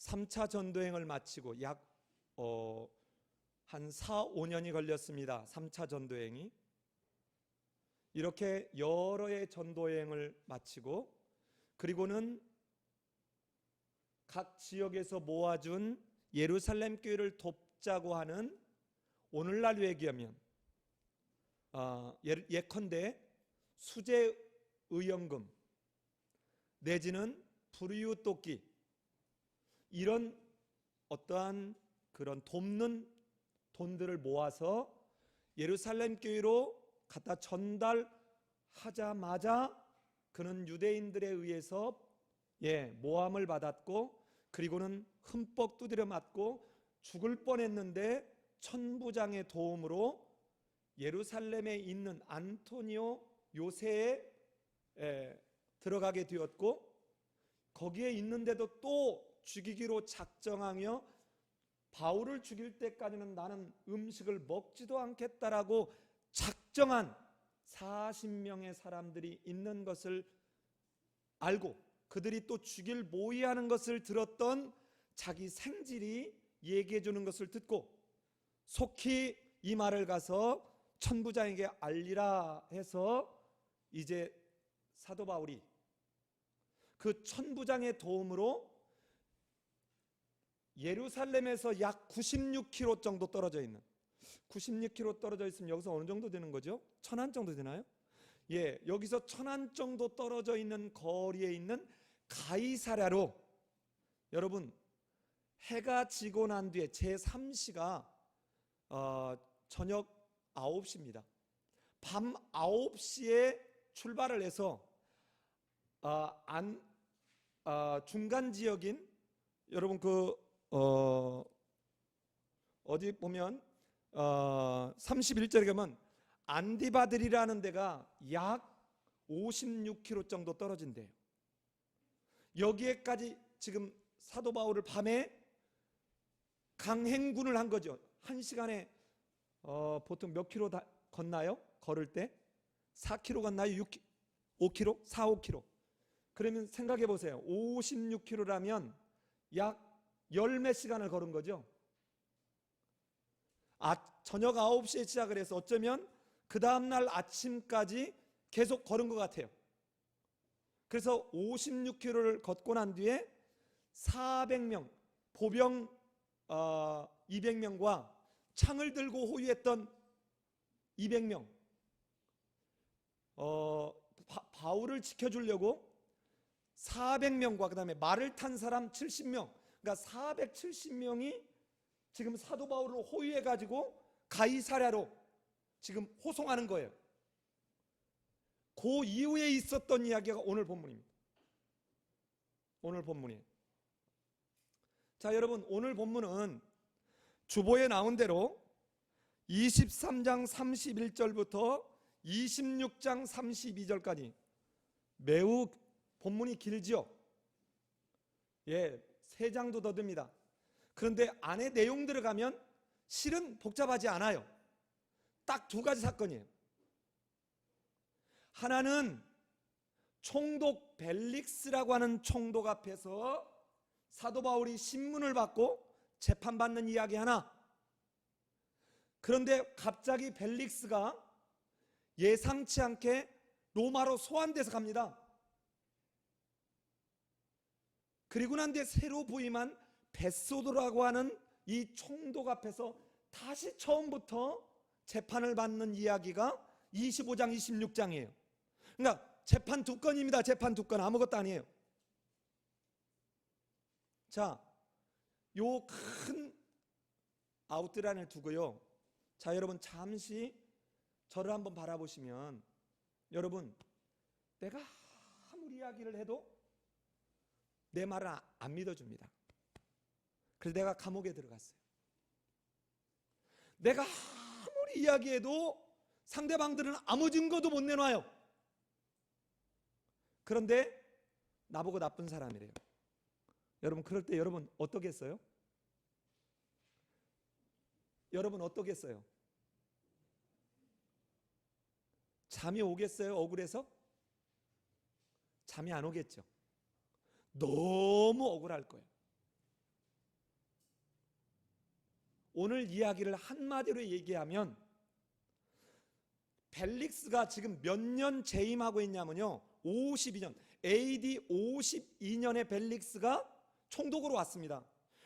3차 전도행을 마치고 한 4, 5년이 걸렸습니다. 3차 전도행이. 이렇게 여러 해 전도여행을 마치고 그리고는 각 지역에서 모아준 예루살렘 교회를 돕자고 하는 오늘날 외교하면 예컨대 수제 의연금 내지는 불이웃 돕기 이런 어떠한 그런 돕는 돈들을 모아서 예루살렘 교회로 갖다 전달하자마자 그는 유대인들에 의해서 모함을 받았고 그리고는 흠뻑 두드려 맞고 죽을 뻔했는데 천부장의 도움으로 예루살렘에 있는 안토니오 요새에 들어가게 되었고 거기에 있는데도 또 죽이기로 작정하며 바울을 죽일 때까지는 나는 음식을 먹지도 않겠다라고 작정한 40명의 사람들이 있는 것을 알고 그들이 또 죽일 모의하는 것을 들었던 자기 생질이 얘기해 주는 것을 듣고 속히 이 말을 가서 천부장에게 알리라 해서 이제 사도 바울이 그 천부장의 도움으로 예루살렘에서 약 96km 정도 떨어져 있는 96km 떨어져 있으면 여기서 어느 정도 되는 거죠? 1000안 정도 되나요? 여기서 1000안 정도 떨어져 있는 거리에 있는 가이사랴로 여러분 해가 지고 난 뒤에 제3시가 저녁 9시입니다. 밤 9시에 출발을 해서 중간 지역인 여러분 어디 보면 31절에 가면 안디바들이라는 데가 약 56km 정도 떨어진대요. 여기에까지 지금 사도 바울을 밤에 강행군을 한 거죠. 한 시간에 보통 몇 킬로 걷나요? 걸을 때 4km 걷나요? 5km? 4, 5km. 그러면 생각해 보세요. 56km라면 약 열 몇 시간을 걸은 거죠. 저녁 9시에 시작을 해서 어쩌면 그 다음날 아침까지 계속 걸은 것 같아요. 그래서 56km를 걷고 난 뒤에 400명 보병 200명과 창을 들고 호위했던 200명 바울을 지켜주려고 400명과 그 다음에 말을 탄 사람 70명 그러니까 470명이 지금 사도 바울을 호위해가지고 가이사랴로 지금 호송하는 거예요. 그 이후에 있었던 이야기가 오늘 본문입니다. 오늘 본문이에요. 자, 여러분 오늘 본문은 주보에 나온 대로 23장 31절부터 26장 32절까지 매우 본문이 길지요. 3장도 더 됩니다. 그런데 안에 내용 들어가면 실은 복잡하지 않아요. 딱 2가지 사건이에요. 하나는 총독 벨릭스라고 하는 총독 앞에서 사도 바울이 신문을 받고 재판받는 이야기 하나. 그런데 갑자기 벨릭스가 예상치 않게 로마로 소환돼서 갑니다. 그리고 난 뒤에 새로 부임한 베소도라고 하는 이 총독 앞에서 다시 처음부터 재판을 받는 이야기가 25장 26장이에요 그러니까 재판 2건입니다. 재판 2건 아무것도 아니에요. 자, 요 큰 아웃라인을 두고요. 자, 여러분 잠시 저를 한번 바라보시면 여러분 내가 아무리 이야기를 해도 내 말을 안 믿어줍니다. 그래서 내가 감옥에 들어갔어요. 내가 아무리 이야기해도 상대방들은 아무 증거도 못 내놔요. 그런데 나보고 나쁜 사람이래요. 여러분 그럴 때 여러분 어떠겠어요? 여러분 어떠겠어요? 잠이 오겠어요? 억울해서? 잠이 안 오겠죠. 너무 억울할 거예요. 오늘 이야기를 한마디로 얘기하면 벨릭스가 지금 몇 년 재임하고 있냐면요, 52년, AD 52년에 벨릭스가 총독으로 왔습니다.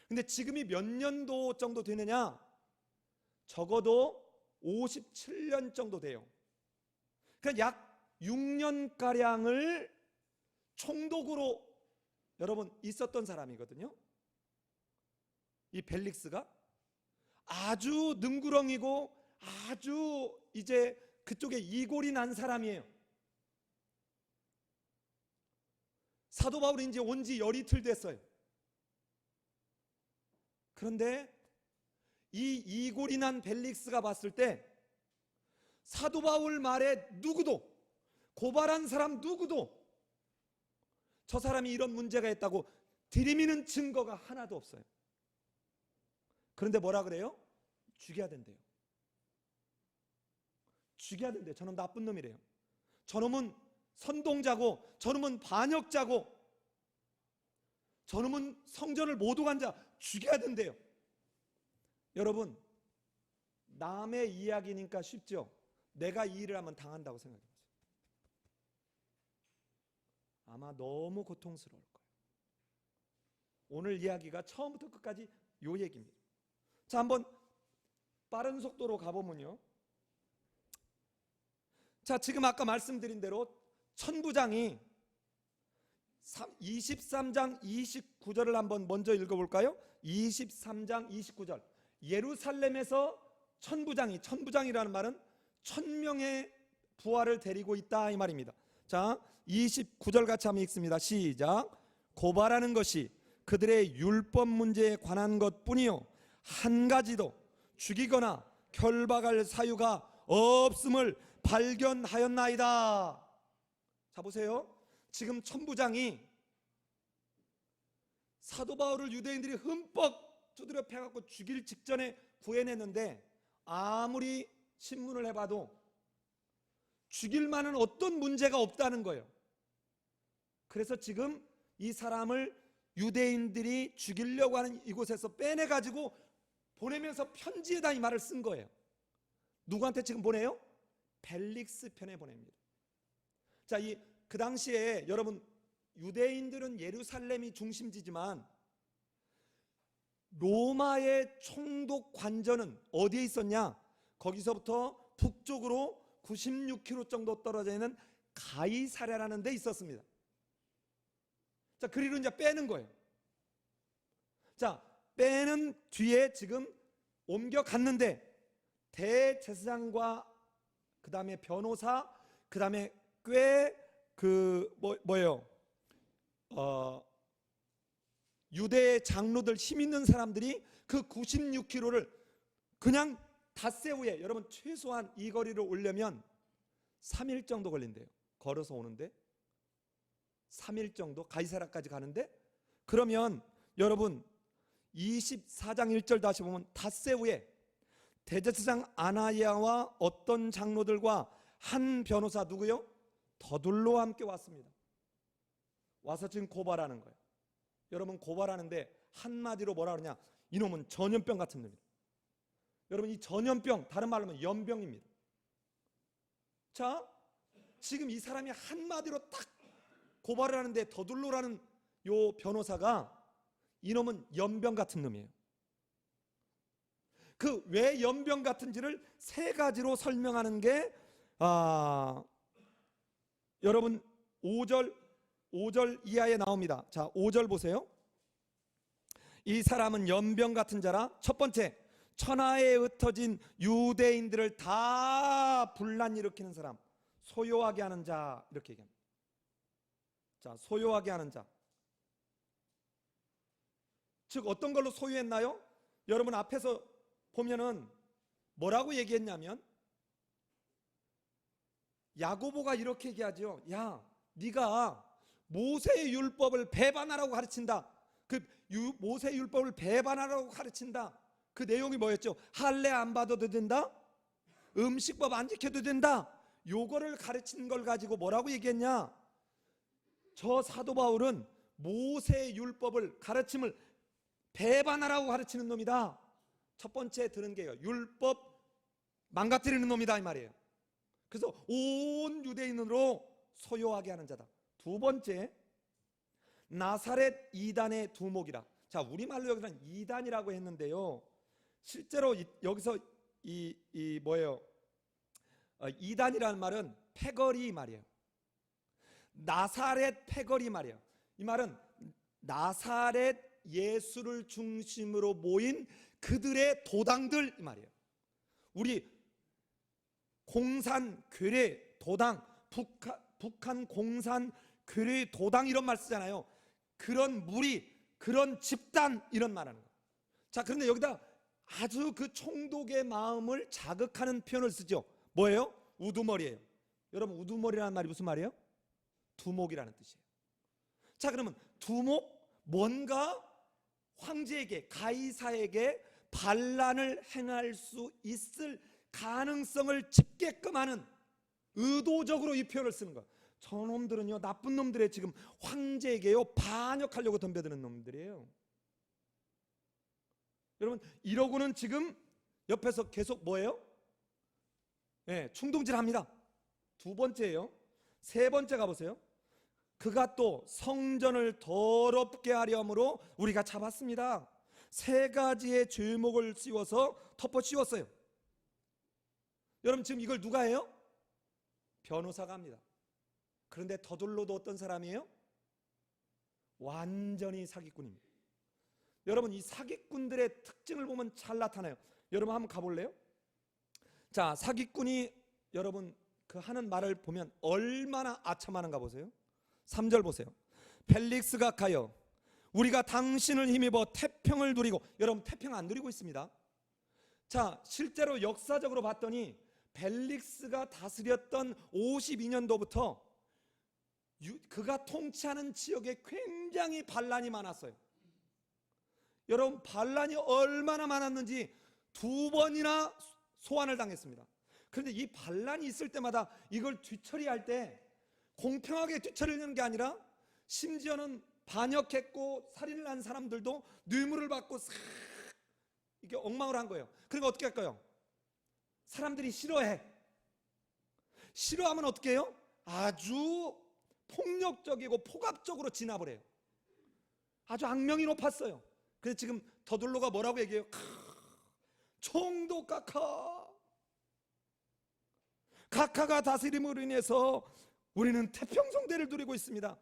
근데 지금이 몇 년도 정도 되느냐? 적어도 57년 정도 돼요. 그러니까 약 6년가량을 총독으로 여러분 있었던 사람이거든요. 이 벨릭스가 아주 능구렁이고 아주 이제 그쪽에 이골이 난 사람이에요. 사도 바울이 이제 온 지 열이 틀 됐어요. 그런데 이 이골이 난 벨릭스가 봤을 때 사도 바울 말에 누구도, 고발한 사람 누구도 저 사람이 이런 문제가 있다고 들이미는 증거가 하나도 없어요. 그런데 뭐라 그래요? 죽여야 된대요. 죽여야 된대요. 저놈 나쁜 놈이래요. 저놈은 선동자고, 저놈은 반역자고, 저놈은 성전을 모독한 자, 죽여야 된대요. 여러분, 남의 이야기니까 쉽죠? 내가 이 일을 하면 당한다고 생각해보세요. 아마 너무 고통스러울 거예요. 오늘 이야기가 처음부터 끝까지 요 얘기입니다. 자, 한번 빠른 속도로 가보면요, 자, 지금 아까 말씀드린 대로 천부장이 23장 29절을 한번 먼저 읽어볼까요? 23장 29절. 예루살렘에서 천부장이라는 말은 1000명의 부하를 데리고 있다 이 말입니다. 자, 29절 같이 한번 읽습니다. 시작. 고발하는 것이 그들의 율법 문제에 관한 것뿐이요 한 가지도 죽이거나 결박할 사유가 없음을 발견하였나이다. 자, 보세요. 지금 천부장이 사도 바울을 유대인들이 흠뻑 두드려 패갖고 죽일 직전에 구해냈는데 아무리 신문을 해봐도 죽일 만한 어떤 문제가 없다는 거예요. 그래서 지금 이 사람을 유대인들이 죽이려고 하는 이곳에서 빼내가지고 보내면서 편지에다 이 말을 쓴 거예요. 누구한테 지금 보내요? 벨릭스 편에 보냅니다. 자, 그 당시에 여러분, 유대인들은 예루살렘이 중심지지만 로마의 총독 관저는 어디에 있었냐? 거기서부터 북쪽으로 96km 정도 떨어져 있는 가이사랴라는 데 있었습니다. 자, 그리로 이제 빼는 거예요. 자, 빼는 뒤에 지금 옮겨갔는데 대제사장과 그 다음에 변호사, 그 다음에 꽤 유대 장로들, 힘 있는 사람들이 그 96km를 그냥 닷새후에, 여러분 최소한 이 거리를 오려면 3일 정도 걸린대요. 걸어서 오는데 3일 정도, 가이사랴까지 가는데, 그러면 여러분 24장 1절 다시 보면 닷새후에 대제사장 아나야와 어떤 장로들과 한 변호사 누구요? 더둘로와 함께 왔습니다. 와서 지금 고발하는 거예요. 여러분, 고발하는데 한마디로 뭐라 그러냐? 이놈은 전염병 같은 놈이다. 여러분, 이 전염병, 다른 말로 하면 연병입니다. 자, 지금 이 사람이 한마디로 딱 고발을 하는데 더둘로라는 요 변호사가 이놈은 연병 같은 놈이에요. 그 왜 연병 같은지를 세 가지로 설명하는 게 여러분 5절 이하에 나옵니다. 자, 5절 보세요. 이 사람은 연병 같은 자라. 첫 번째, 천하에 흩어진 유대인들을 다 분란 일으키는 사람, 소요하게 하는 자, 이렇게 얘기합니다. 자, 소요하게 하는 자, 즉 어떤 걸로 소유했나요? 여러분 앞에서 보면은 뭐라고 얘기했냐면, 야고보가 이렇게 얘기하죠. 야, 네가 모세의 율법을 배반하라고 가르친다. 그 모세의 율법을 배반하라고 가르친다. 그 내용이 뭐였죠? 할례 안 받아도 된다? 음식법 안 지켜도 된다? 요거를 가르친 걸 가지고 뭐라고 얘기했냐? 저 사도 바울은 모세의 율법을, 가르침을 배반하라고 가르치는 놈이다. 첫 번째 드는 게요, 율법 망가뜨리는 놈이다 이 말이에요. 그래서 온 유대인으로 소요하게 하는 자다. 두 번째, 나사렛 이단의 두목이라. 자, 우리말로 여기서는 이단이라고 했는데요, 실제로 여기서 이 뭐예요? 이단이라는 말은 패거리 말이에요. 나사렛 패거리 말이에요. 이 말은 나사렛 예수를 중심으로 모인 그들의 도당들 이 말이에요. 우리 공산 괴뢰 도당, 북한 공산 괴뢰 도당 이런 말 쓰잖아요. 그런 무리, 그런 집단 이런 말하는 거예요. 자, 그런데 여기다 아주 그 총독의 마음을 자극하는 표현을 쓰죠. 뭐예요? 우두머리예요. 여러분, 우두머리라는 말이 무슨 말이에요? 두목이라는 뜻이에요. 자, 그러면 두목, 뭔가 황제에게, 가이사에게 반란을 행할 수 있을 가능성을 짚게끔 하는, 의도적으로 이 표현을 쓰는 거예요. 저놈들은요, 나쁜 놈들의 지금 황제에게요 반역하려고 덤벼드는 놈들이에요. 여러분, 이러고는 지금 옆에서 계속 뭐예요? 충동질합니다. 두 번째예요. 세 번째 가보세요. 그가 또 성전을 더럽게 하려 함으로 우리가 잡았습니다. 세 가지의 죄목을 씌워서 덮어 씌웠어요. 여러분, 지금 이걸 누가 해요? 변호사가 합니다. 그런데 더둘로도 어떤 사람이에요? 완전히 사기꾼입니다. 여러분, 이 사기꾼들의 특징을 보면 잘 나타나요. 여러분, 한번 가볼래요? 자, 사기꾼이 여러분 그 하는 말을 보면 얼마나 아첨하는가 보세요. 3절 보세요. 펠릭스가 가여 우리가 당신을 힘입어 태평을 누리고. 여러분, 태평 안 누리고 있습니다. 자, 실제로 역사적으로 봤더니 벨릭스가 다스렸던 52년도부터 그가 통치하는 지역에 굉장히 반란이 많았어요. 여러분, 반란이 얼마나 많았는지 2번이나 소환을 당했습니다. 그런데 이 반란이 있을 때마다 이걸 뒤처리할 때 공평하게 뒤처리하는 게 아니라 심지어는 반역했고 살인을 한 사람들도 뇌물을 받고 싹 이게 엉망을 한 거예요. 그러니까 어떻게 할까요? 사람들이 싫어해. 싫어하면 어떻게 해요? 아주 폭력적이고 폭압적으로 진압을 해요. 아주 악명이 높았어요. 그래서 지금 더둘로가 뭐라고 얘기해요? 총독 각하가 다스림으로 인해서 우리는 태평성대를 누리고 있습니다.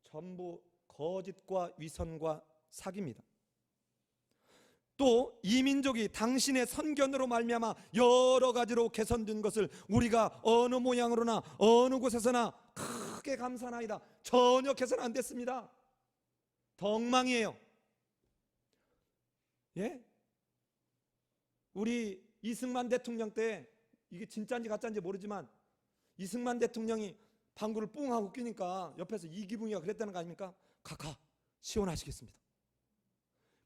전부 거짓과 위선과 사기입니다. 또 이 민족이 당신의 선견으로 말미암아 여러 가지로 개선된 것을 우리가 어느 모양으로나 어느 곳에서나 크게 감사하나이다. 전혀 개선 안 됐습니다. 더 엉망이에요. 예? 우리 이승만 대통령 때, 이게 진짜인지 가짜인지 모르지만 이승만 대통령이 방구를 뿡 하고 끼니까 옆에서 이기붕이가 그랬다는 거 아닙니까? 각하 시원하시겠습니다.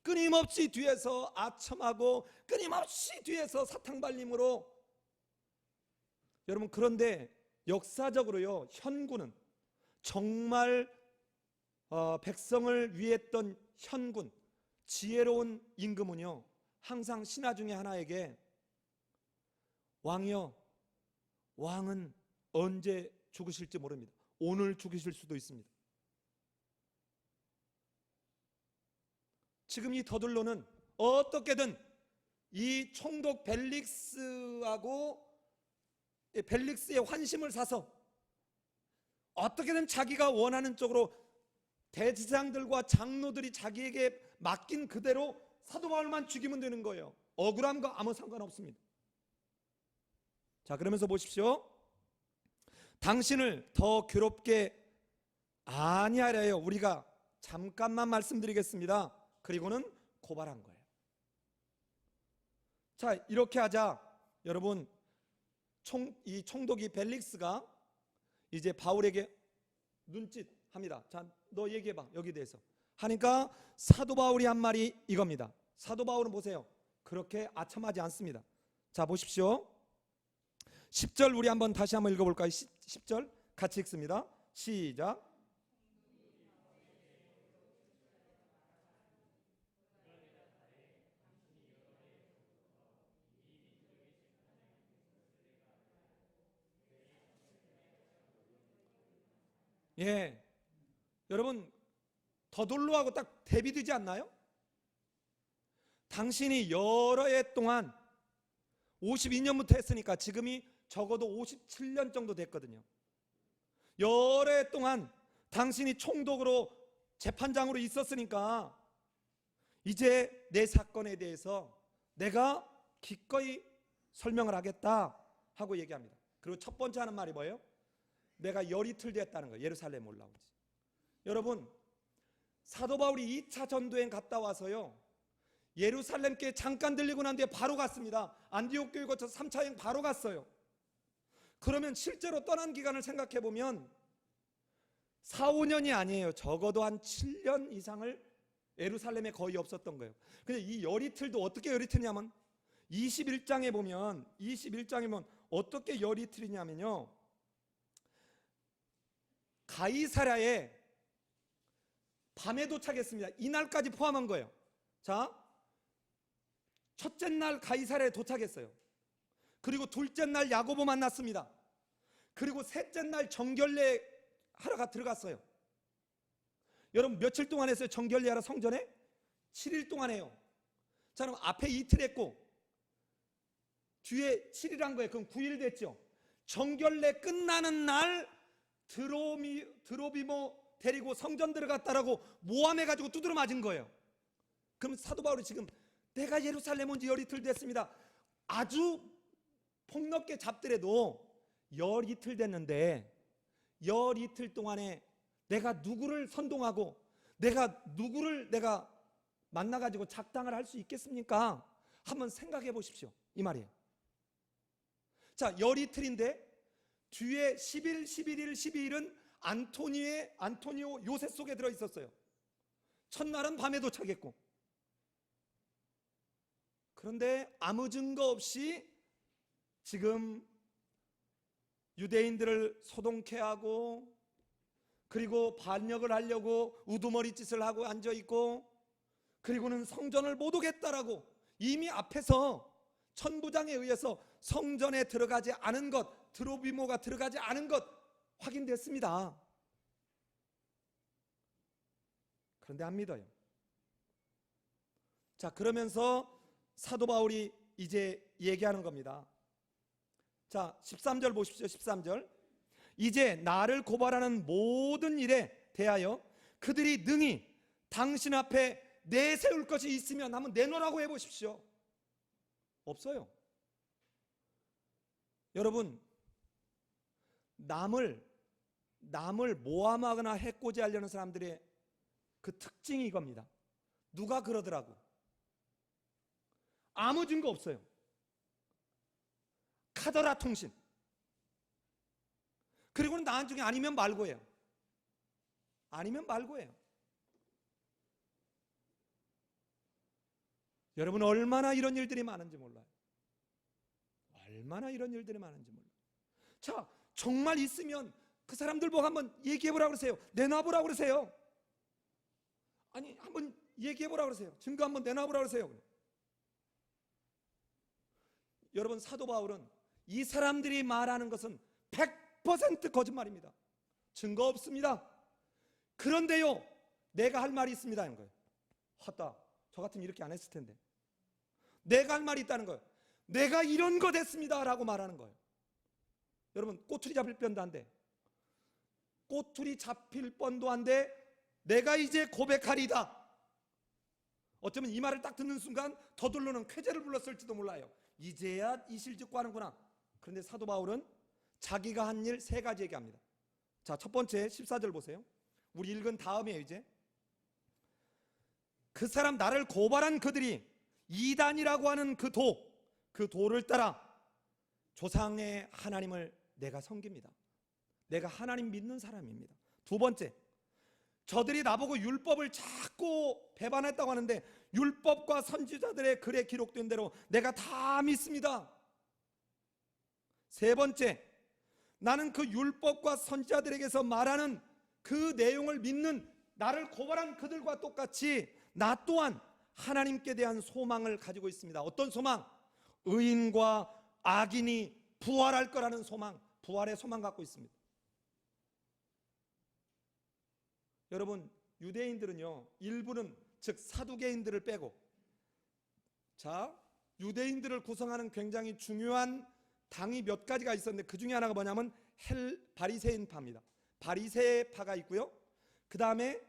끊임없이 뒤에서 아첨하고 끊임없이 뒤에서 사탕발림으로. 여러분, 그런데 역사적으로요, 현군은 정말 백성을 위했던 현군, 지혜로운 임금은요 항상 신하 중에 하나에게 왕이여, 왕은 언제 죽으실지 모릅니다. 오늘 죽으실 수도 있습니다. 지금 이 더둘로는 어떻게든 이 총독 벨릭스하고 벨릭스의 환심을 사서 어떻게든 자기가 원하는 쪽으로 대지상들과 장로들이 자기에게 맡긴 그대로 사도 바울만 죽이면 되는 거예요. 억울함과 아무 상관없습니다. 자, 그러면서 보십시오. 당신을 더 괴롭게 아니하려요. 우리가 잠깐만 말씀드리겠습니다. 그리고는 고발한 거예요. 자, 이렇게 하자 여러분, 이 총독이 벨릭스가 이제 바울에게 눈짓합니다. 자, 너 얘기해봐, 여기 대해서 하니까 사도 바울이 한 말이 이겁니다. 사도 바울은 보세요, 그렇게 아첨하지 않습니다. 자, 보십시오. 10절 우리 한번 다시 한번 읽어볼까요? 10절 같이 읽습니다. 시작. 예, 여러분 더돌로하고 딱 대비되지 않나요? 당신이 여러 해 동안 52년부터 했으니까 지금이 적어도 57년 정도 됐거든요. 여러 해 동안 당신이 총독으로 재판장으로 있었으니까 이제 내 사건에 대해서 내가 기꺼이 설명을 하겠다 하고 얘기합니다. 그리고 첫 번째 하는 말이 뭐예요? 내가 열 이틀 됐다는 거예요. 예루살렘 올라오지. 여러분 사도 바울이 2차 전도행 갔다 와서요, 예루살렘께 잠깐 들리고 난 뒤에 바로 갔습니다. 안디옥 교회 거쳐서 3차 여행 바로 갔어요. 그러면 실제로 떠난 기간을 생각해 보면 4, 5년이 아니에요. 적어도 한 7년 이상을 예루살렘에 거의 없었던 거예요. 근데 이 열 이틀도 어떻게 열 이틀이냐면 21장에 보면 어떻게 열 이틀이냐면요, 가이사랴에 밤에 도착했습니다. 이날까지 포함한 거예요. 자, 첫째 날 가이사랴에 도착했어요. 그리고 둘째 날 야고보 만났습니다. 그리고 셋째 날 정결례 하러 들어갔어요. 여러분 며칠 동안 했어요? 정결례 하러 성전에? 7일 동안 해요. 자, 그럼 앞에 이틀 했고 뒤에 7일 한 거예요. 그럼 9일 됐죠. 정결례 끝나는 날 드로비모 데리고 성전 들어갔다라고 모함해가지고 두드러 맞은 거예요. 그럼 사도 바울이 지금 내가 예루살렘 온 지 열 이틀 됐습니다. 아주 폭넓게 잡더라도 열 이틀 됐는데 열 이틀 동안에 내가 누구를 선동하고 누구를 만나가지고 작당을 할 수 있겠습니까? 한번 생각해 보십시오. 이 말이에요. 자, 열 이틀인데 뒤에 10일, 11일, 12일은 안토니오 요새 속에 들어 있었어요. 첫날은 밤에 도착했고, 그런데 아무 증거 없이 지금 유대인들을 소동케 하고 그리고 반역을 하려고 우두머리 짓을 하고 앉아있고, 그리고는 성전을 못 오겠다라고 이미 앞에서 천부장에 의해서 성전에 들어가지 않은 것, 드로비모가 들어가지 않은 것 확인됐습니다. 그런데 안 믿어요. 자, 그러면서 사도 바울이 이제 얘기하는 겁니다. 자, 13절 보십시오. 13절. 이제 나를 고발하는 모든 일에 대하여 그들이 능히 당신 앞에 내세울 것이 있으면 한번 내놓으라고 해보십시오. 없어요. 여러분, 남을 모함하거나 해코지하려는 사람들의 그 특징이 이겁니다. 누가 그러더라고. 아무 증거 없어요. 카더라 통신. 그리고는 나중에 아니면 말고예요. 아니면 말고예요. 여러분 얼마나 이런 일들이 많은지 몰라요. 얼마나 이런 일들이 많은지 몰라요. 자, 정말 있으면 그 사람들 보고 한번 얘기해보라고 그러세요. 내놔보라고 그러세요. 아니, 한번 얘기해보라고 그러세요. 증거 한번 내놔보라고 그러세요. 여러분, 사도 바울은 이 사람들이 말하는 것은 100% 거짓말입니다. 증거 없습니다. 그런데요, 내가 할 말이 있습니다 하는 거예요. 헛다, 저 같으면 이렇게 안 했을 텐데. 내가 할 말이 있다는 거예요. 내가 이런 거 됐습니다 라고 말하는 거예요. 여러분, 꼬투리 잡힐 뻔도 안 돼. 꼬투리 잡힐 뻔도 안 돼. 내가 이제 고백하리다. 어쩌면 이 말을 딱 듣는 순간 더둘러는 쾌재를 불렀을지도 몰라요. 이제야 이실직고 하는구나. 그런데 사도 바울은 자기가 한 일 3가지 얘기합니다. 자, 첫 번째 14절 보세요. 우리 읽은 다음이에요. 이제 그 사람, 나를 고발한 그들이 이단이라고 하는 그 도를 따라 조상의 하나님을 내가 섬깁니다. 내가 하나님 믿는 사람입니다. 두 번째, 저들이 나보고 율법을 자꾸 배반했다고 하는데 율법과 선지자들의 글에 기록된 대로 내가 다 믿습니다. 세 번째, 나는 그 율법과 선지자들에게서 말하는 그 내용을 믿는 나를 고발한 그들과 똑같이 나 또한 하나님께 대한 소망을 가지고 있습니다. 어떤 소망? 의인과 악인이 부활할 거라는 소망, 부활의 소망 갖고 있습니다. 여러분, 유대인들은요, 일부는, 즉 사두개인들을 빼고, 자, 유대인들을 구성하는 굉장히 중요한 당이 몇 가지가 있었는데 그 중에 하나가 뭐냐면 바리새인파입니다. 바리새파가 있고요, 그 다음에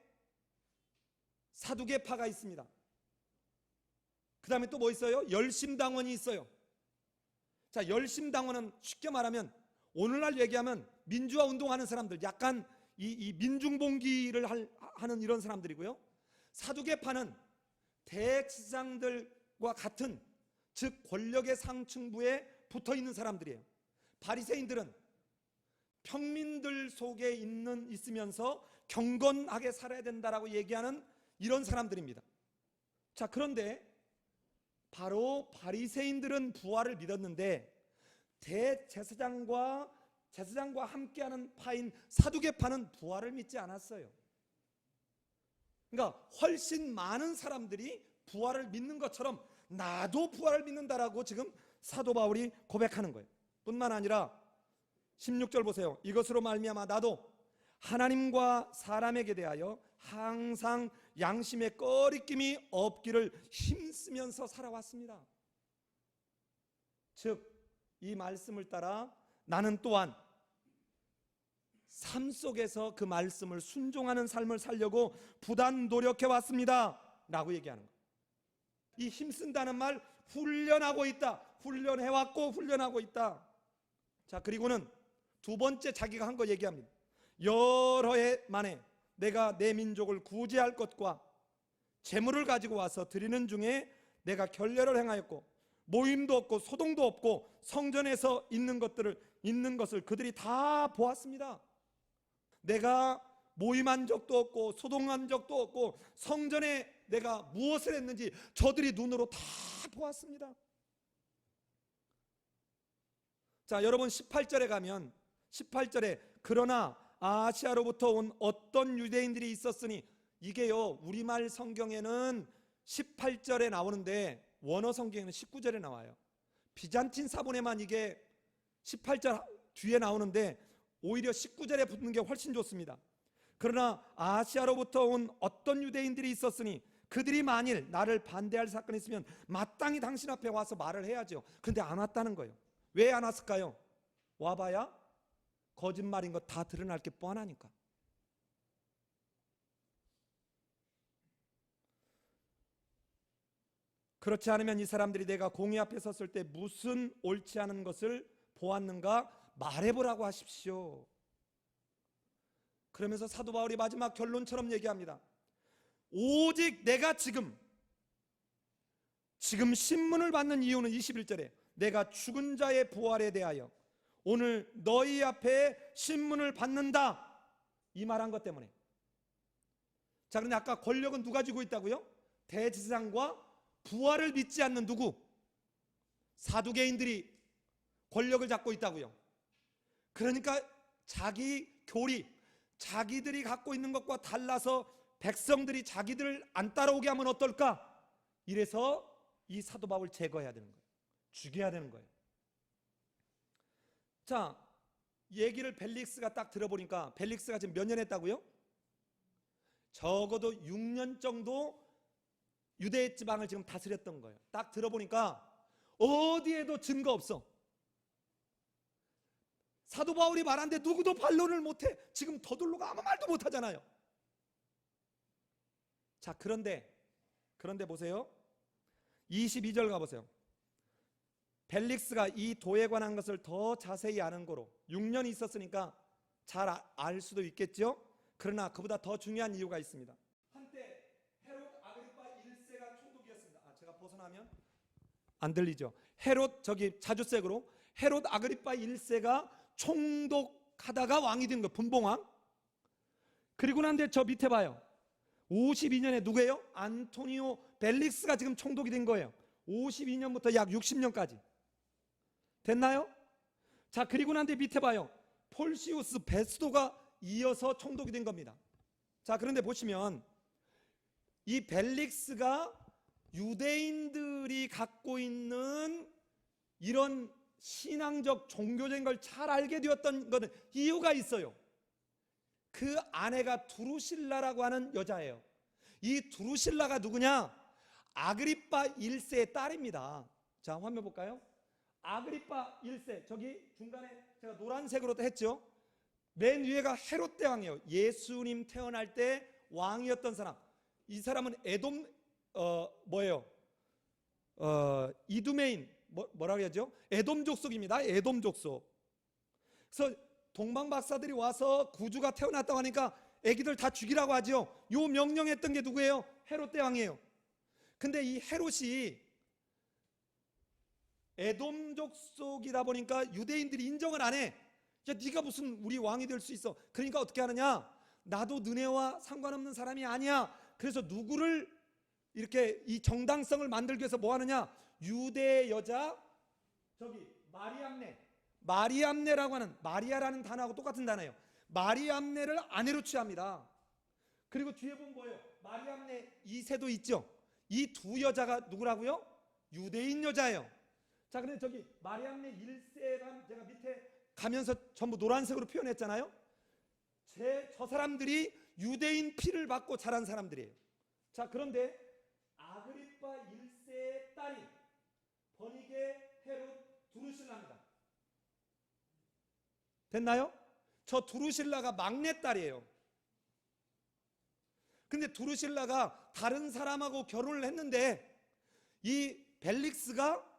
사두개파가 있습니다. 그 다음에 또 뭐 있어요? 열심당원이 있어요. 자, 열심당원은 쉽게 말하면 오늘날 얘기하면 민주화 운동하는 사람들, 약간 이 민중봉기를 하는 이런 사람들이고요, 사두개파는 대제사장들과 같은, 즉 권력의 상층부에 붙어 있는 사람들이에요. 바리새인들은 평민들 속에 있으면서 경건하게 살아야 된다라고 얘기하는 이런 사람들입니다. 자, 그런데 바로 바리새인들은 부활을 믿었는데 대제사장과 함께하는 파인 사두개파는 부활을 믿지 않았어요. 그러니까 훨씬 많은 사람들이 부활을 믿는 것처럼 나도 부활을 믿는다라고 지금 사도 바울이 고백하는 거예요. 뿐만 아니라 16절 보세요. 이것으로 말미암아 나도 하나님과 사람에게 대하여 항상 양심의 꺼리낌이 없기를 힘쓰면서 살아왔습니다. 즉, 이 말씀을 따라 나는 또한 삶 속에서 그 말씀을 순종하는 삶을 살려고 부단 노력해 왔습니다 라고 얘기하는 거예요. 이 힘쓴다는 말, 훈련하고 있다, 훈련해왔고 훈련하고 있다. 자, 그리고는 두 번째 자기가 한 거 얘기합니다. 여러 해 만에 내가 내 민족을 구제할 것과 재물을 가지고 와서 드리는 중에 내가 결례를 행하였고 모임도 없고 소동도 없고 성전에서 있는 것을 그들이 다 보았습니다. 내가 모임한 적도 없고 소동한 적도 없고 성전에 내가 무엇을 했는지 저들이 눈으로 다 보았습니다. 자, 여러분 18절에 가면 18절에 그러나 아시아로부터 온 어떤 유대인들이 있었으니, 이게요 우리말 성경에는 18절에 나오는데 원어 성경에는 19절에 나와요. 비잔틴 사본에만 이게 18절 뒤에 나오는데 오히려 19절에 붙는 게 훨씬 좋습니다. 그러나 아시아로부터 온 어떤 유대인들이 있었으니 그들이 만일 나를 반대할 사건이 있으면 마땅히 당신 앞에 와서 말을 해야죠. 그런데 안 왔다는 거예요. 왜 안 왔을까요? 와봐야 거짓말인 거 다 드러날 게 뻔하니까. 그렇지 않으면 이 사람들이 내가 공의 앞에 섰을 때 무슨 옳지 않은 것을 보았는가 말해보라고 하십시오. 그러면서 사도 바울이 마지막 결론처럼 얘기합니다. 오직 내가 지금 신문을 받는 이유는 21절에 내가 죽은 자의 부활에 대하여 오늘 너희 앞에 신문을 받는다, 이 말한 것 때문에. 자, 그런데 아까 권력은 누가 쥐고 있다고요? 대제사장과 부활을 믿지 않는 누구? 사두개인들이 권력을 잡고 있다고요. 그러니까 자기 교리, 자기들이 갖고 있는 것과 달라서 백성들이 자기들을 안 따라오게 하면 어떨까? 이래서 이 사도 바울 제거해야 되는 거예요. 죽여야 되는 거예요. 자, 얘기를 벨릭스가 딱 들어보니까, 벨릭스가 지금 몇 년 했다고요? 적어도 6년 정도 유대 지방을 지금 다스렸던 거예요. 딱 들어보니까 어디에도 증거 없어. 사도 바울이 말하는데 누구도 반론을 못해. 지금 더둘로가 아무 말도 못하잖아요. 자, 그런데 보세요. 22절 가보세요. 벨릭스가 이 도에 관한 것을 더 자세히 아는 거로 6년이 있었으니까 잘 알 수도 있겠죠. 그러나 그보다 더 중요한 이유가 있습니다. 한때 헤롯 아그리파 1세가 총독이었습니다. 제가 벗어나면 안 들리죠? 자주색으로 헤롯 아그리파 1세가 총독하다가 왕이 된 거예요. 분봉왕. 그리고 난데 저 밑에 봐요. 52년에 누구예요? 안토니오 벨릭스가 지금 총독이 된 거예요. 52년부터 약 60년까지 됐나요? 자, 그리고 난데 밑에 봐요. 폴시우스 베스도가 이어서 총독이 된 겁니다. 자, 그런데 보시면 이 벨릭스가 유대인들이 갖고 있는 이런 신앙적 종교적인 걸 잘 알게 되었던 것은 이유가 있어요. 그 아내가 두루실라라고 하는 여자예요. 이 두루실라가 누구냐? 아그리빠 1세의 딸입니다. 자, 화면 볼까요? 아그리빠 1세, 저기 중간에 제가 노란색으로 했죠. 맨 위에가 헤롯 대왕이에요. 예수님 태어날 때 왕이었던 사람. 이 사람은 에돔 뭐예요? 이두메인 뭐라고 해야죠? 에돔 족속입니다. 에돔 족속. 그래서 동방 박사들이 와서 구주가 태어났다고 하니까 애기들 다 죽이라고 하죠. 요 명령했던 게 누구예요? 헤롯 대왕이에요. 근데 이 헤롯이 에돔 족속이다 보니까 유대인들이 인정을 안 해. 야, 네가 무슨 우리 왕이 될 수 있어? 그러니까 어떻게 하느냐? 나도 너네와 상관없는 사람이 아니야. 그래서 누구를 이렇게 이 정당성을 만들기 위해서 뭐 하느냐? 유대 여자 저기 마리암네라고 하는, 마리아라는 단어하고 똑같은 단어예요. 마리암네를 아내로 취합니다. 그리고 뒤에 보면 뭐예요? 마리암네 2세도 있죠. 이 두 여자가 누구라고요? 유대인 여자예요. 자, 근데 저기 마리암네 1세가 제가 밑에 가면서 전부 노란색으로 표현했잖아요. 저 사람들이 유대인 피를 받고 자란 사람들이에요. 자, 그런데 아그리빠 1세의 딸이 버니게 헤롯 두루실라입니다. 됐나요? 저 두루실라가 막내딸이에요. 근데 두루실라가 다른 사람하고 결혼을 했는데 이 벨릭스가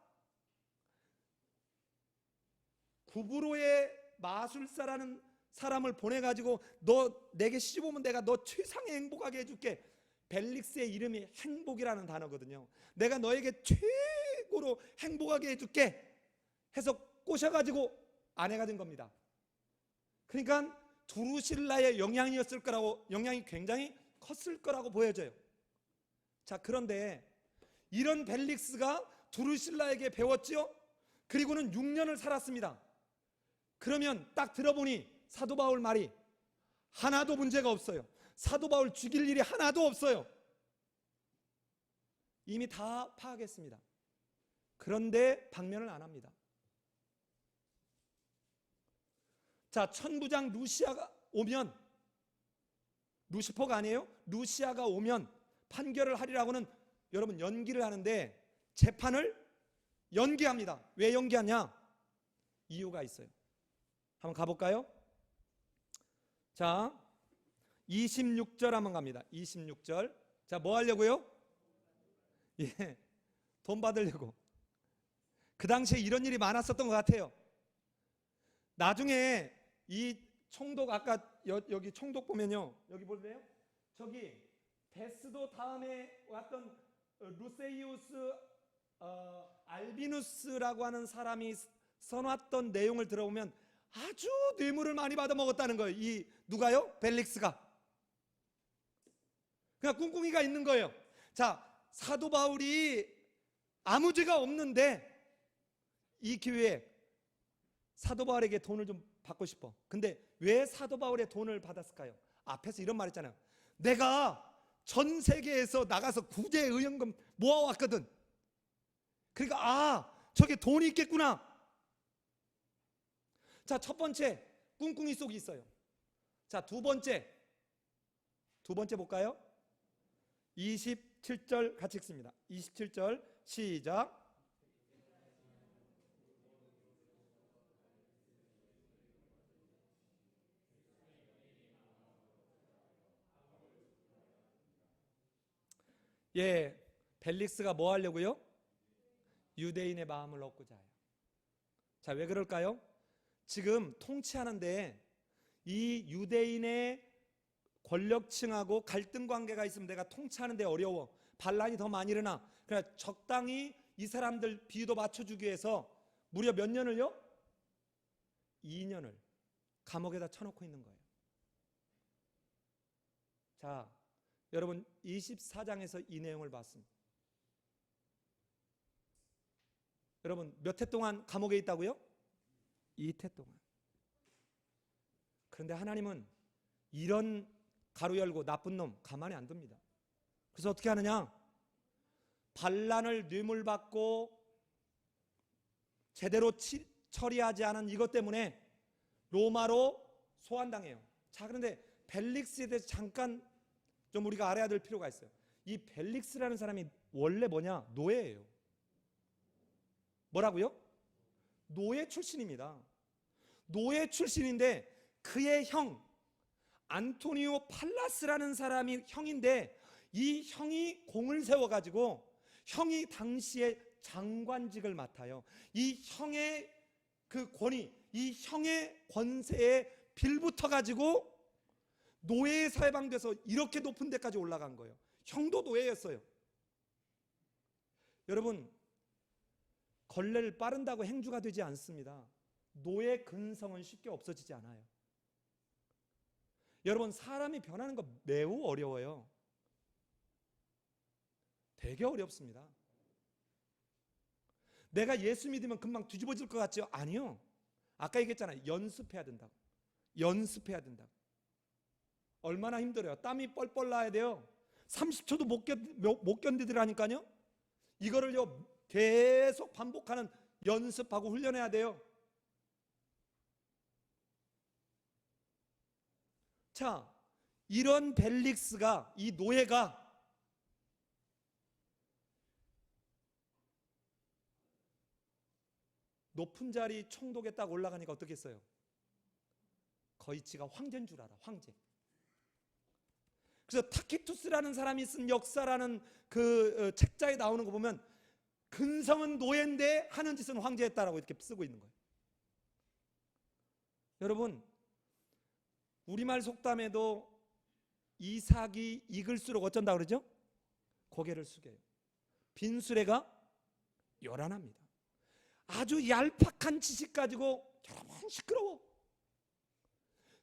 구브로의 마술사라는 사람을 보내가지고 너 내게 시집 오면 내가 너 최상의 행복하게 해줄게. 벨릭스의 이름이 행복이라는 단어거든요. 내가 너에게 최고로 행복하게 해줄게 해서 꼬셔가지고 아내가 된 겁니다. 그러니까 두루실라의 영향이 굉장히 컸을 거라고 보여져요. 자, 그런데 이런 벨릭스가 두루실라에게 배웠죠. 그리고는 6년을 살았습니다. 그러면 딱 들어보니 사도 바울 말이 하나도 문제가 없어요. 사도 바울 죽일 일이 하나도 없어요. 이미 다 파악했습니다. 그런데 방면을 안 합니다. 자, 천부장 루시아가 오면, 루시퍼가 아니에요? 루시아가 오면 판결을 하리라고는 여러분 연기를 하는데 재판을 연기합니다. 왜 연기하냐? 이유가 있어요. 한번 가볼까요? 자, 26절 한번 갑니다. 26절. 자, 뭐 하려고요? 예, 돈 받으려고. 그 당시에 이런 일이 많았었던 것 같아요. 나중에 이 총독, 아까 여기 총독 보면요, 여기 볼래요? 저기 데스도 다음에 왔던 루세이우스 알비누스라고 하는 사람이 써놨던 내용을 들어보면 아주 뇌물을 많이 받아 먹었다는 거예요. 이 누가요? 벨릭스가. 그냥 꿍꿍이가 있는 거예요. 자, 사도 바울이 아무 죄가 없는데 이 기회에 사도 바울에게 돈을 좀 받고 싶어. 근데 왜 사도 바울의 돈을 받았을까요? 앞에서 이런 말 했잖아요. 내가 전 세계에서 나가서 구제 의연금 모아왔거든. 그러니까 저게 돈이 있겠구나. 자, 첫 번째 꿍꿍이 속이 있어요. 자, 두 번째 볼까요? 27절 같이 읽습니다. 27절 시작. 예, 벨릭스가 뭐 하려고요? 유대인의 마음을 얻고자 해요. 자, 왜 그럴까요? 지금 통치하는데 이 유대인의 권력층하고 갈등 관계가 있으면 내가 통치하는데 어려워. 반란이 더 많이 일어나. 그러니까 적당히 이 사람들 비유도 맞춰주기 위해서 무려 몇 년을요? 2년을 감옥에다 쳐놓고 있는 거예요. 자, 여러분 24장에서 이 내용을 봤습니다. 여러분 몇 해 동안 감옥에 있다고요? 2태 동안. 그런데 하나님은 이런 가로 열고 나쁜 놈 가만히 안 둡니다. 그래서 어떻게 하느냐? 반란을 뇌물받고 제대로 처리하지 않은 이것 때문에 로마로 소환당해요. 자, 그런데 벨릭스에 대해서 잠깐 좀 우리가 알아야 될 필요가 있어요. 이 벨릭스라는 사람이 원래 뭐냐? 노예예요. 뭐라고요? 노예 출신입니다. 노예 출신인데 그의 형 안토니오 팔라스라는 사람이 형인데, 이 형이 공을 세워가지고 형이 당시에 장관직을 맡아요. 이 형의 그 권위, 이 형의 권세에 빌붙어 가지고 노예에 사방돼서 이렇게 높은 데까지 올라간 거예요. 형도 노예였어요. 여러분, 걸레를 빠른다고 행주가 되지 않습니다. 노예 근성은 쉽게 없어지지 않아요. 여러분, 사람이 변하는 거 매우 어려워요. 되게 어렵습니다. 내가 예수 믿으면 금방 뒤집어질 것 같죠? 아니요. 아까 얘기했잖아요. 연습해야 된다고. 연습해야 된다고. 얼마나 힘들어요. 땀이 뻘뻘 나야 돼요. 30초도 못 견디더라니까요. 이거를요 계속 반복하는, 연습하고 훈련해야 돼요. 자, 이런 벨릭스가, 이 노예가 높은 자리 총독에 딱 올라가니까 어떻겠어요? 거의 지가 황제인 줄 알아. 황제. 그래서 타키투스라는 사람이 쓴 역사라는 그 책자에 나오는 거 보면 근성은 노예인데 하는 짓은 황제였다라고 이렇게 쓰고 있는 거예요. 여러분, 우리말 속담에도 이삭이 익을수록 어쩐다 그러죠? 고개를 숙여요. 빈수레가 요란합니다. 아주 얄팍한 지식 가지고 여러분 시끄러워.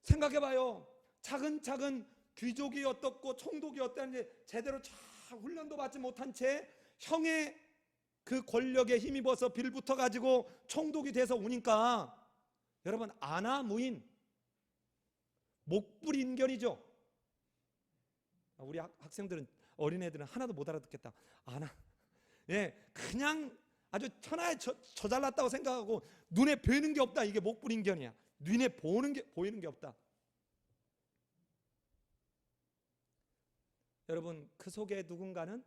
생각해봐요. 차근차근 귀족이 어떻고 총독이 어땠는지 제대로 잘 훈련도 받지 못한 채 형의 그 권력에 힘입어서 빌붙어 가지고 총독이 돼서 오니까 여러분 아나무인, 목불인견이죠. 우리 학생들은, 어린애들은 하나도 못 알아듣겠다. 그냥 아주 천하에 저 잘났다고 생각하고 눈에 보이는 게 없다. 이게 목불인견이야. 눈에 보이는 게 없다. 여러분, 그 속에 누군가는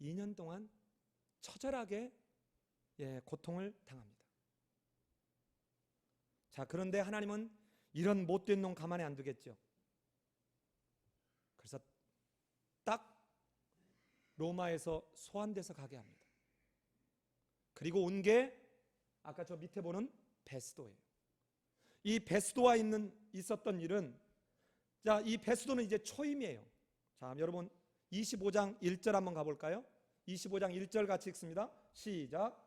2년 동안 처절하게 고통을 당합니다. 자, 그런데 하나님은 이런 못된 놈 가만히 안 두겠죠. 그래서 딱 로마에서 소환돼서 가게 합니다. 그리고 온 게 아까 저 밑에 보는 베스도예요. 이 베스도와 있었던 일은, 자, 이 베스도는 이제 초임이에요. 자, 여러분 25장 1절 한번 가볼까요? 25장 1절 같이 읽습니다. 시작.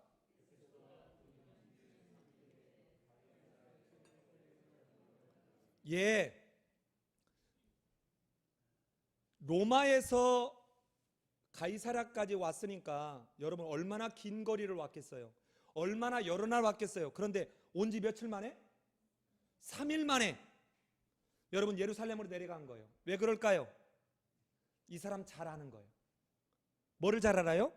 로마에서 가이사랴까지 왔으니까 여러분 얼마나 긴 거리를 왔겠어요. 얼마나 여러 날 왔겠어요. 그런데 온 지 며칠 만에? 3일 만에 여러분 예루살렘으로 내려간 거예요. 왜 그럴까요? 이 사람 잘 아는 거예요. 뭐를 잘 알아요?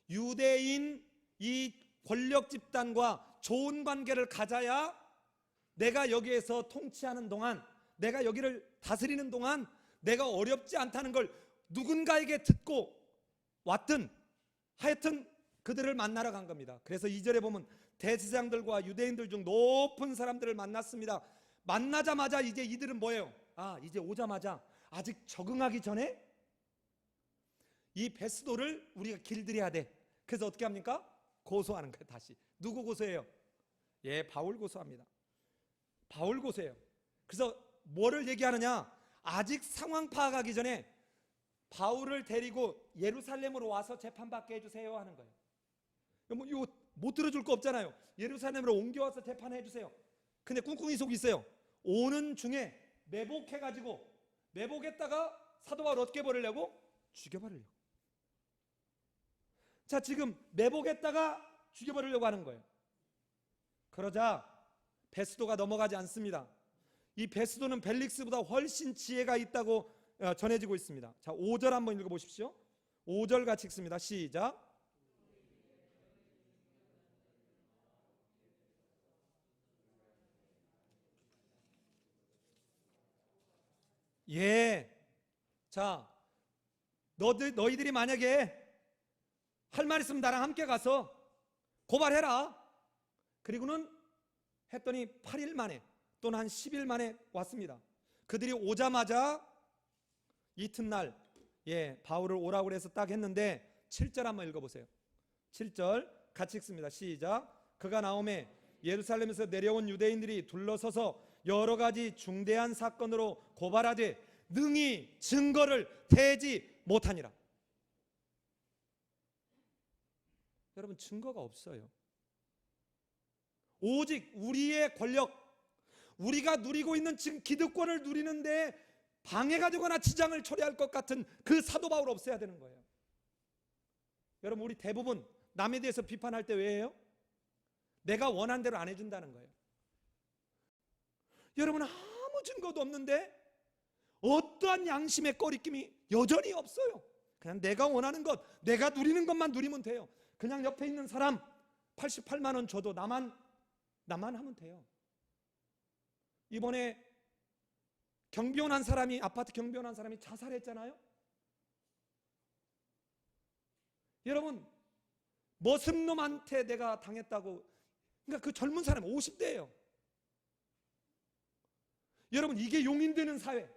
유대인 이 권력 집단과 좋은 관계를 가져야 내가 여기에서 통치하는 동안, 내가 여기를 다스리는 동안 내가 어렵지 않다는 걸 누군가에게 듣고 왔든 하여튼 그들을 만나러 간 겁니다. 그래서 2절에 보면 대제사장들과 유대인들 중 높은 사람들을 만났습니다. 만나자마자 이제 이들은 뭐예요? 이제 오자마자 아직 적응하기 전에 이 베스도를 우리가 길들여야 돼. 그래서 어떻게 합니까? 고소하는 거예요. 다시. 누구 고소해요? 바울 고소합니다. 바울 고소해요. 그래서 뭐를 얘기하느냐? 아직 상황 파악하기 전에 바울을 데리고 예루살렘으로 와서 재판받게 해주세요 하는 거예요. 이거 못 들어줄 거 없잖아요. 예루살렘으로 옮겨와서 재판해 주세요. 근데 꿍꿍이 속이 있어요. 오는 중에 매복해가지고, 매복했다가 사도 바울 어떻게 버리려고? 죽여버리려고. 자, 지금 매복했다가 죽여버리려고 하는 거예요. 그러자 베스도가 넘어가지 않습니다. 이 베스도는 벨릭스보다 훨씬 지혜가 있다고 전해지고 있습니다. 자, 5절 한번 읽어보십시오. 5절 같이 읽습니다. 시작. 예. 자, 너희들이 만약에 할 말 있으면 나랑 함께 가서 고발해라. 그리고는 했더니 8일 만에 또는 한 10일 만에 왔습니다. 그들이 오자마자 이튿날 바울을 오라고 그래서 딱 했는데 7절 한번 읽어보세요. 7절 같이 읽습니다. 시작. 그가 나오매 예루살렘에서 내려온 유대인들이 둘러서서 여러 가지 중대한 사건으로 고발하되 능히 증거를 대지 못하니라. 여러분, 증거가 없어요. 오직 우리의 권력, 우리가 누리고 있는 지금 기득권을 누리는데 방해가 되거나 지장을 초래할 것 같은 그 사도 바울 없애야 되는 거예요. 여러분, 우리 대부분 남에 대해서 비판할 때 왜 해요? 내가 원한 대로 안 해준다는 거예요. 여러분, 아무 증거도 없는데 어떠한 양심의 꺼리낌이 여전히 없어요. 그냥 내가 원하는 것, 내가 누리는 것만 누리면 돼요. 그냥 옆에 있는 사람 88만 원 줘도 나만 하면 돼요. 이번에 아파트 경비원 한 사람이 자살했잖아요. 여러분, 머슴놈한테 내가 당했다고. 그러니까 그 젊은 사람 50대예요. 여러분, 이게 용인되는 사회.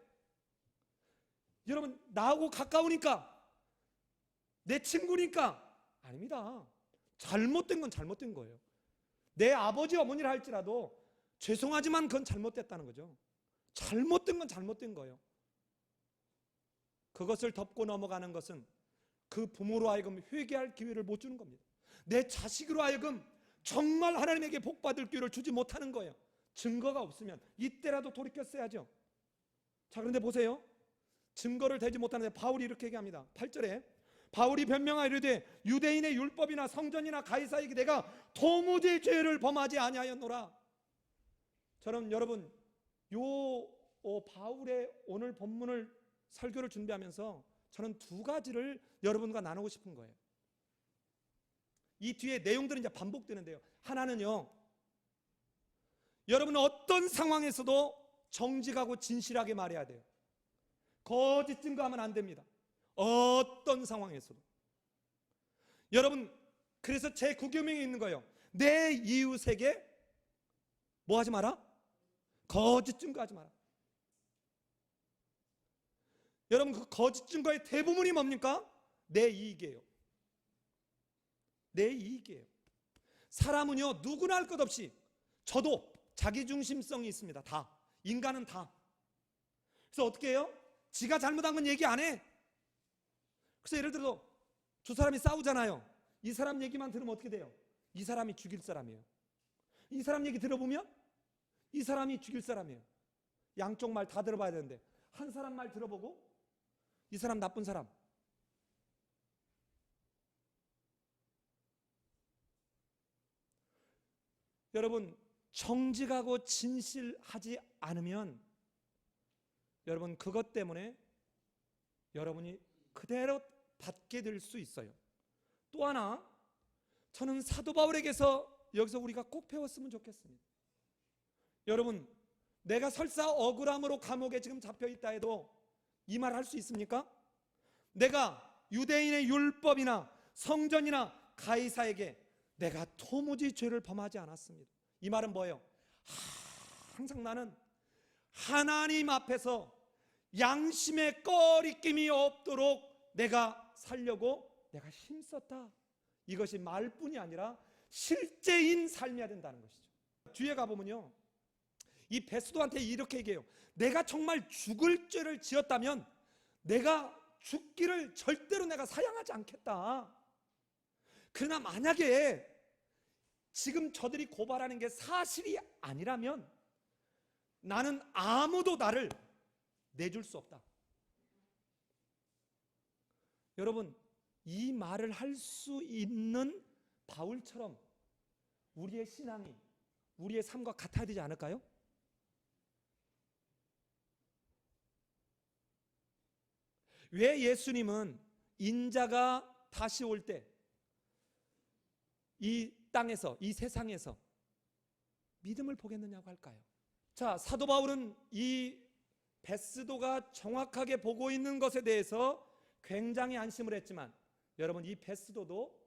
여러분, 나하고 가까우니까, 내 친구니까. 아닙니다. 잘못된 건 잘못된 거예요. 내 아버지 어머니라 할지라도 죄송하지만 그건 잘못됐다는 거죠. 잘못된 건 잘못된 거예요. 그것을 덮고 넘어가는 것은 그 부모로 하여금 회개할 기회를 못 주는 겁니다. 내 자식으로 하여금 정말 하나님에게 복받을 기회를 주지 못하는 거예요. 증거가 없으면 이때라도 돌이켰어야죠. 자, 그런데 보세요. 증거를 대지 못하는데 바울이 이렇게 얘기합니다. 8절에 바울이 변명하여 이르되 유대인의 율법이나 성전이나 가이사에게 내가 도무지 죄를 범하지 아니하였노라. 저는 여러분, 바울의 오늘 본문을 설교를 준비하면서 저는 두 가지를 여러분과 나누고 싶은 거예요. 이 뒤에 내용들은 이제 반복되는데요. 하나는요, 여러분은 어떤 상황에서도 정직하고 진실하게 말해야 돼요. 거짓 증거하면 안 됩니다. 어떤 상황에서도. 여러분, 그래서 제9계명에 있는 거예요. 내 이웃에게 뭐 하지 마라? 거짓 증거하지 마라. 여러분, 그 거짓 증거의 대부분이 뭡니까? 내 이익이에요. 내 이익이에요. 사람은요, 누구나 할 것 없이, 저도 자기중심성이 있습니다. 다. 인간은 다. 그래서 어떻게 해요? 지가 잘못한 건 얘기 안 해. 그래서 예를 들어 두 사람이 싸우잖아요. 이 사람 얘기만 들으면 어떻게 돼요? 이 사람이 죽일 사람이에요. 이 사람 얘기 들어보면 이 사람이 죽일 사람이에요. 양쪽 말 다 들어봐야 되는데 한 사람 말 들어보고 이 사람 나쁜 사람. 여러분, 정직하고 진실하지 않으면 여러분, 그것 때문에 여러분이 그대로 받게 될 수 있어요. 또 하나, 저는 사도 바울에게서 여기서 우리가 꼭 배웠으면 좋겠습니다. 여러분, 내가 설사 억울함으로 감옥에 지금 잡혀 있다 해도 이 말 할 수 있습니까? 내가 유대인의 율법이나 성전이나 가이사에게 내가 도무지 죄를 범하지 않았습니다. 이 말은 뭐예요? 항상 나는 하나님 앞에서 양심의 꺼리낌이 없도록 내가 살려고 내가 힘썼다. 이것이 말뿐이 아니라 실제인 삶이어야 된다는 것이죠. 뒤에 가보면요, 이 베스도한테 이렇게 얘기해요. 내가 정말 죽을 죄를 지었다면 내가 죽기를 절대로 내가 사양하지 않겠다. 그러나 만약에 지금 저들이 고발하는 게 사실이 아니라면 나는 아무도 나를 내줄 수 없다. 여러분, 이 말을 할 수 있는 바울처럼 우리의 신앙이 우리의 삶과 같아야 되지 않을까요? 왜 예수님은 인자가 다시 올 때 이 땅에서, 이 세상에서 믿음을 보겠느냐고 할까요? 자, 사도 바울은 이 베스도가 정확하게 보고 있는 것에 대해서 굉장히 안심을 했지만, 여러분 이 베스도도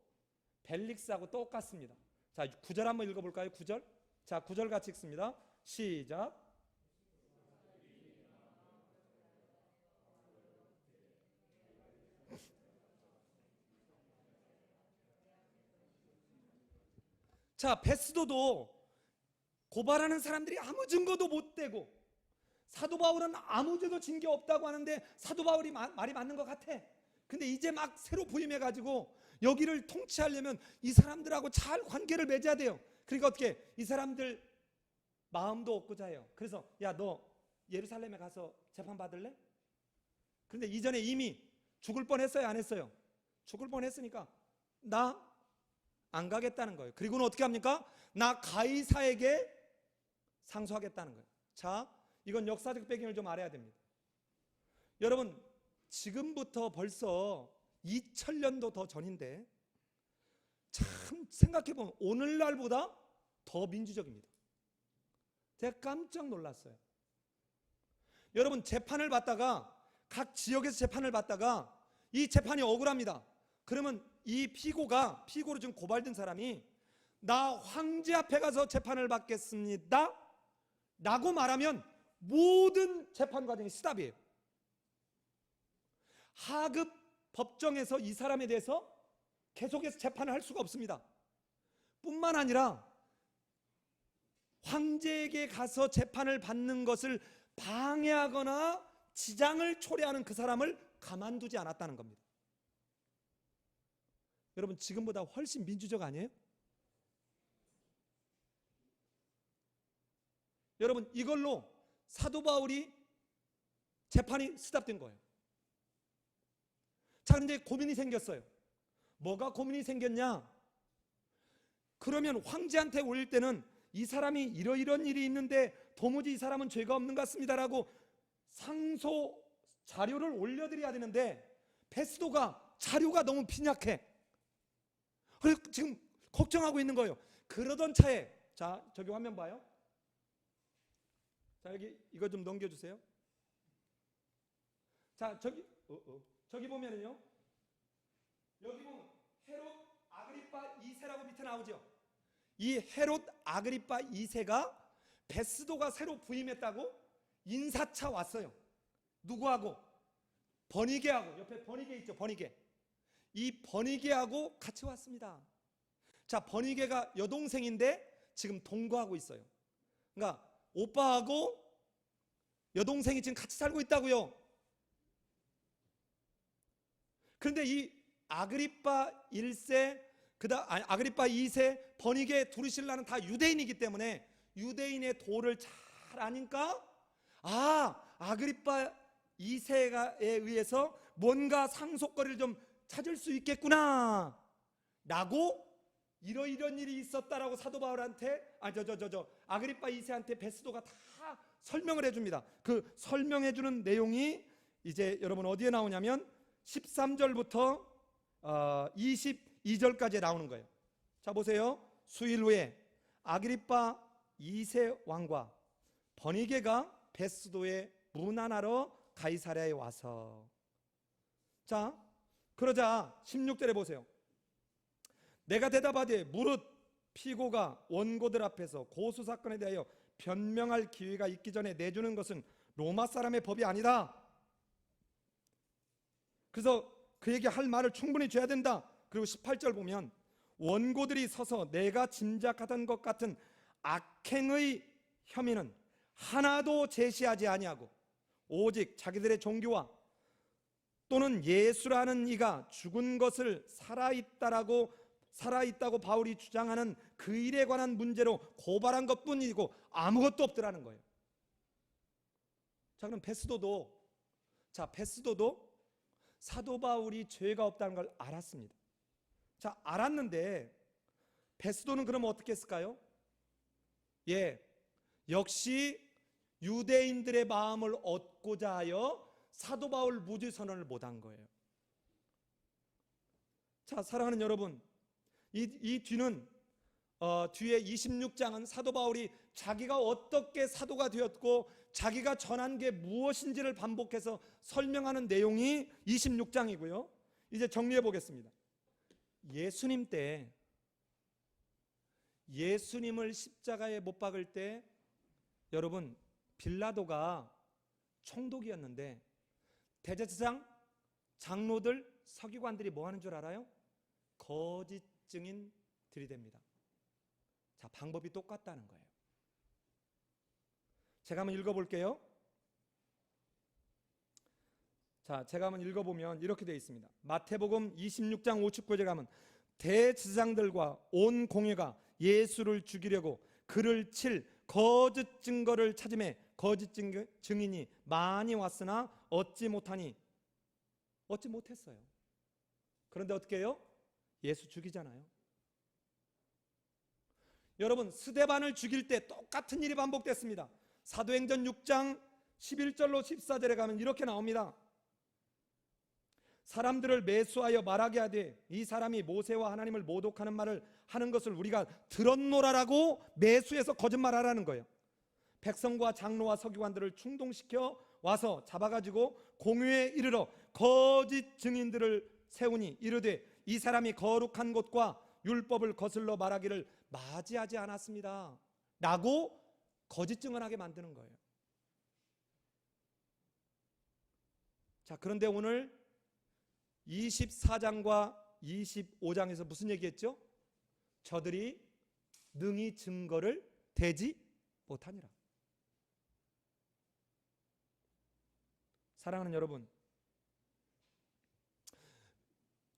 벨릭스하고 똑같습니다. 자, 9절 한번 읽어볼까요? 9절. 자, 9절 같이 읽습니다. 시작. 자, 베스도도 고발하는 사람들이 아무 증거도 못 대고, 사도 바울은 아무 죄도 진 게 없다고 하는데 사도 바울이 말이 맞는 것 같아. 근데 이제 막 새로 부임해가지고 여기를 통치하려면 이 사람들하고 잘 관계를 맺어야 돼요. 그러니까 어떻게, 이 사람들 마음도 얻고자 해요. 그래서 야, 너 예루살렘에 가서 재판 받을래? 그런데 이전에 이미 죽을 뻔했어요, 안 했어요? 죽을 뻔했으니까 나 안 가겠다는 거예요. 그리고는 어떻게 합니까? 나 가이사에게 상소하겠다는 거예요. 자, 이건 역사적 배경을 좀 알아야 됩니다. 여러분, 지금부터 벌써 2000년도 더 전인데 참 생각해보면 오늘날보다 더 민주적입니다. 제가 깜짝 놀랐어요. 여러분, 재판을 받다가, 각 지역에서 재판을 받다가 이 재판이 억울합니다. 그러면 이 피고로 지금 고발된 사람이 나 황제 앞에 가서 재판을 받겠습니다 라고 말하면 모든 재판 과정이 스탑이에요. 하급 법정에서 이 사람에 대해서 계속해서 재판을 할 수가 없습니다. 뿐만 아니라 황제에게 가서 재판을 받는 것을 방해하거나 지장을 초래하는 그 사람을 가만두지 않았다는 겁니다. 여러분, 지금보다 훨씬 민주적 아니에요? 여러분, 이걸로 사도 바울이 재판이 스탑된 거예요. 자, 근데 고민이 생겼어요. 뭐가 고민이 생겼냐? 그러면 황제한테 올릴 때는 이 사람이 이러이런 일이 있는데 도무지 이 사람은 죄가 없는 것 같습니다라고 상소 자료를 올려드려야 되는데 베스도가 자료가 너무 빈약해. 그래서 지금 걱정하고 있는 거예요. 그러던 차에, 자, 저기 화면 봐요. 자, 여기 이거 좀 넘겨주세요. 자, 저기 보면은요, 여기 보면 헤롯 아그리파 2세라고 밑에 나오죠. 이 헤롯 아그리파 2세가 베스도가 새로 부임했다고 인사차 왔어요. 누구하고? 버니게하고. 옆에 버니게 있죠, 버니게. 이 버니게하고 같이 왔습니다. 자, 버니게가 여동생인데 지금 동거하고 있어요. 그러니까 오빠하고 여동생이 지금 같이 살고 있다고요. 그런데 이 아그리파 1세, 아그리파 2세, 버니게 둘이 신라는 다 유대인이기 때문에 유대인의 도를 잘 아니까, 아그리파 2세에 의해서 뭔가 상속거리를 좀 찾을 수 있겠구나 라고, 이런 일이 있었다라고 사도 바울한테, 아그리파 2세한테 베스도가 다 설명을 해줍니다. 그 설명해주는 내용이 이제 여러분 어디에 나오냐면 13절부터 22절까지 나오는 거예요. 자, 보세요. 수일 후에 아그리파 2세 왕과 버니게가 베스도의 문안하러 가이사랴에 와서, 자, 그러자 16절에 보세요. 내가 대답하되 무릇 피고가 원고들 앞에서 고소 사건에 대하여 변명할 기회가 있기 전에 내주는 것은 로마 사람의 법이 아니다. 그래서 그에게 할 말을 충분히 줘야 된다. 그리고 18절 보면 원고들이 서서 내가 짐작하던 것 같은 악행의 혐의는 하나도 제시하지 아니하고 오직 자기들의 종교와 또는 예수라는 이가 죽은 것을 살아있다고 바울이 주장하는 그 일에 관한 문제로 고발한 것뿐이고 아무것도 없더라는 거예요. 자, 그럼 베스도도 사도 바울이 죄가 없다는 걸 알았습니다. 자, 알았는데 베스도는 그럼 어떻게 했을까요? 역시 유대인들의 마음을 얻고자 하여 사도 바울 무죄 선언을 못한 거예요. 자, 사랑하는 여러분, 이 뒤는 뒤에 26장은 사도 바울이 자기가 어떻게 사도가 되었고 자기가 전한 게 무엇인지를 반복해서 설명하는 내용이 26장이고요. 이제 정리해 보겠습니다. 예수님 때, 예수님을 십자가에 못 박을 때 여러분 빌라도가 총독이었는데 대제사장, 장로들, 서기관들이 뭐 하는 줄 알아요? 거짓 증인 들이댑니다. 자, 방법이 똑같다는 거예요. 제가 한번 읽어볼게요. 자, 제가 한번 읽어보면 이렇게 되어 있습니다. 마태복음 26장 59절에 가면 대제사장들과 온 공회가 예수를 죽이려고 그를 칠 거짓 증거를 찾음에 거짓 증인이 많이 왔으나 얻지 못했어요. 그런데 어떻게 해요? 예수 죽이잖아요. 여러분 스데반을 죽일 때 똑같은 일이 반복됐습니다. 사도행전 6장 11절로 14절에 가면 이렇게 나옵니다. 사람들을 매수하여 말하게 하되 이 사람이 모세와 하나님을 모독하는 말을 하는 것을 우리가 들었노라라고 매수해서 거짓말하라는 거예요. 백성과 장로와 서기관들을 충동시켜 와서 잡아가지고 공회에 이르러 거짓 증인들을 세우니 이르되 이 사람이 거룩한 곳과 율법을 거슬러 말하기를 맞이하지 않았습니다 라고 거짓 증언하게 만드는 거예요. 자, 그런데 오늘 24장과 25장에서 무슨 얘기했죠? 저들이 능히 증거를 대지 못하니라. 사랑하는 여러분,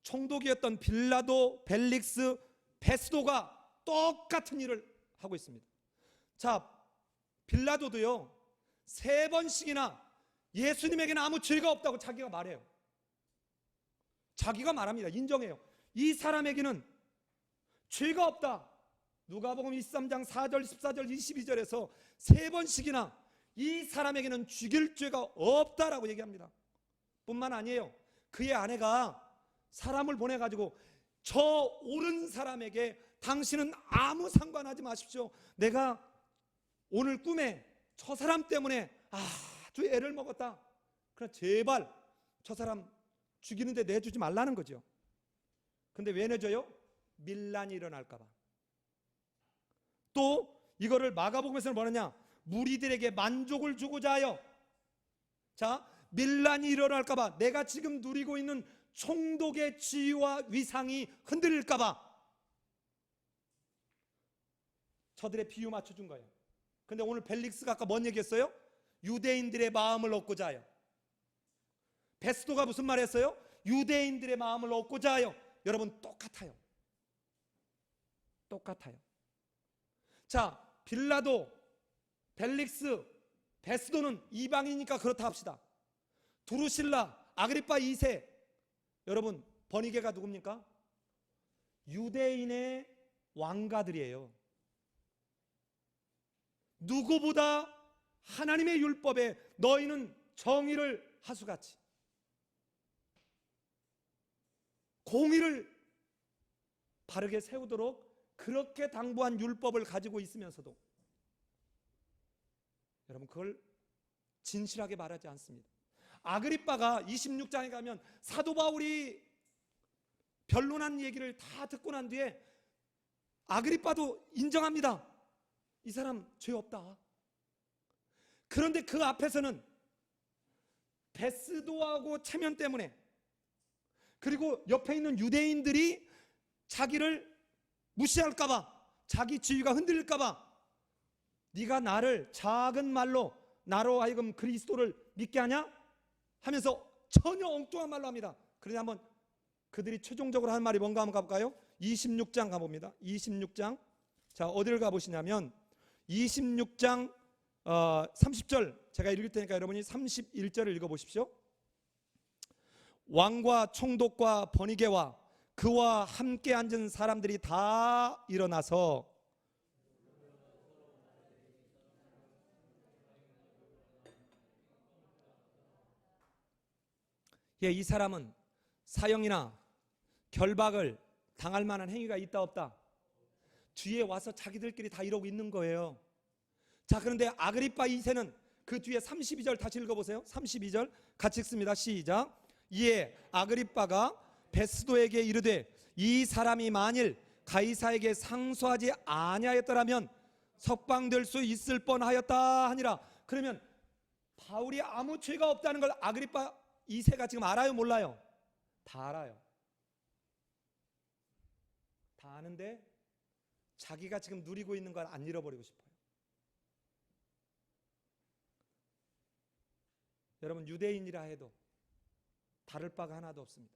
총독이었던 빌라도, 벨릭스, 베스도가 똑같은 일을 하고 있습니다. 자, 빌라도도요 3번씩이나 예수님에게는 아무 죄가 없다고 자기가 말해요. 자기가 말합니다. 인정해요. 이 사람에게는 죄가 없다. 누가복음 23장 4절 14절 22절에서 3번씩이나 이 사람에게는 죽일 죄가 없다라고 얘기합니다. 뿐만 아니에요. 그의 아내가 사람을 보내가지고 저 옳은 사람에게 당신은 아무 상관하지 마십시오. 내가 오늘 꿈에 저 사람 때문에 아주 애를 먹었다. 그러나 제발 저 사람 죽이는데 내주지 말라는 거죠. 근데 왜 내줘요? 밀란이 일어날까 봐. 또 이거를 마가복음에서는 뭐냐냐, 무리들에게 만족을 주고자 하여, 자, 밀란이 일어날까 봐, 내가 지금 누리고 있는 총독의 지위와 위상이 흔들릴까 봐 저들의 비유 맞춰준 거예요. 근데 오늘 벨릭스가 아까 뭔 얘기했어요? 유대인들의 마음을 얻고자 하여. 베스도가 무슨 말 했어요? 유대인들의 마음을 얻고자 하여. 여러분 똑같아요. 똑같아요. 자, 빌라도, 벨릭스, 베스도는 이방이니까 그렇다 합시다. 두루실라, 아그리파 2세, 여러분 버니게가 누굽니까? 유대인의 왕가들이에요. 누구보다 하나님의 율법에 너희는 정의를 하수같이, 공의를 바르게 세우도록 그렇게 당부한 율법을 가지고 있으면서도 여러분 그걸 진실하게 말하지 않습니다. 아그리빠가 26장에 가면 사도 바울이 변론한 얘기를 다 듣고 난 뒤에 아그리빠도 인정합니다. 이 사람 죄 없다. 그런데 그 앞에서는 베스도하고 체면 때문에, 그리고 옆에 있는 유대인들이 자기를 무시할까 봐, 자기 지위가 흔들릴까 봐, 네가 나를 작은 말로 나로 하여금 그리스도를 믿게 하냐? 하면서 전혀 엉뚱한 말로 합니다. 그런데 한번 그들이 최종적으로 한 말이 뭔가 한번 가볼까요? 26장 가봅니다. 26장. 자, 어디를 가보시냐면 26장 30절 제가 읽을 테니까 여러분이 31절을 읽어보십시오. 왕과 총독과 버니게와 그와 함께 앉은 사람들이 다 일어나서 이 사람은 사형이나 결박을 당할 만한 행위가 있다 없다? 뒤에 와서 자기들끼리 다 이러고 있는 거예요. 자, 그런데 아그리파 2세는 그 뒤에 32절 다시 읽어보세요. 32절 같이 읽습니다. 시작. 이에 아그리파가 베스도에게 이르되 이 사람이 만일 가이사에게 상소하지 아니하였더라면 석방될 수 있을 뻔하였다 하니라. 그러면 바울이 아무 죄가 없다는 걸 아그리파 2세가 지금 알아요, 몰라요? 다 알아요. 다 아는데 자기가 지금 누리고 있는 걸 안 잃어버리고 싶어요. 여러분, 유대인이라 해도 다를 바가 하나도 없습니다.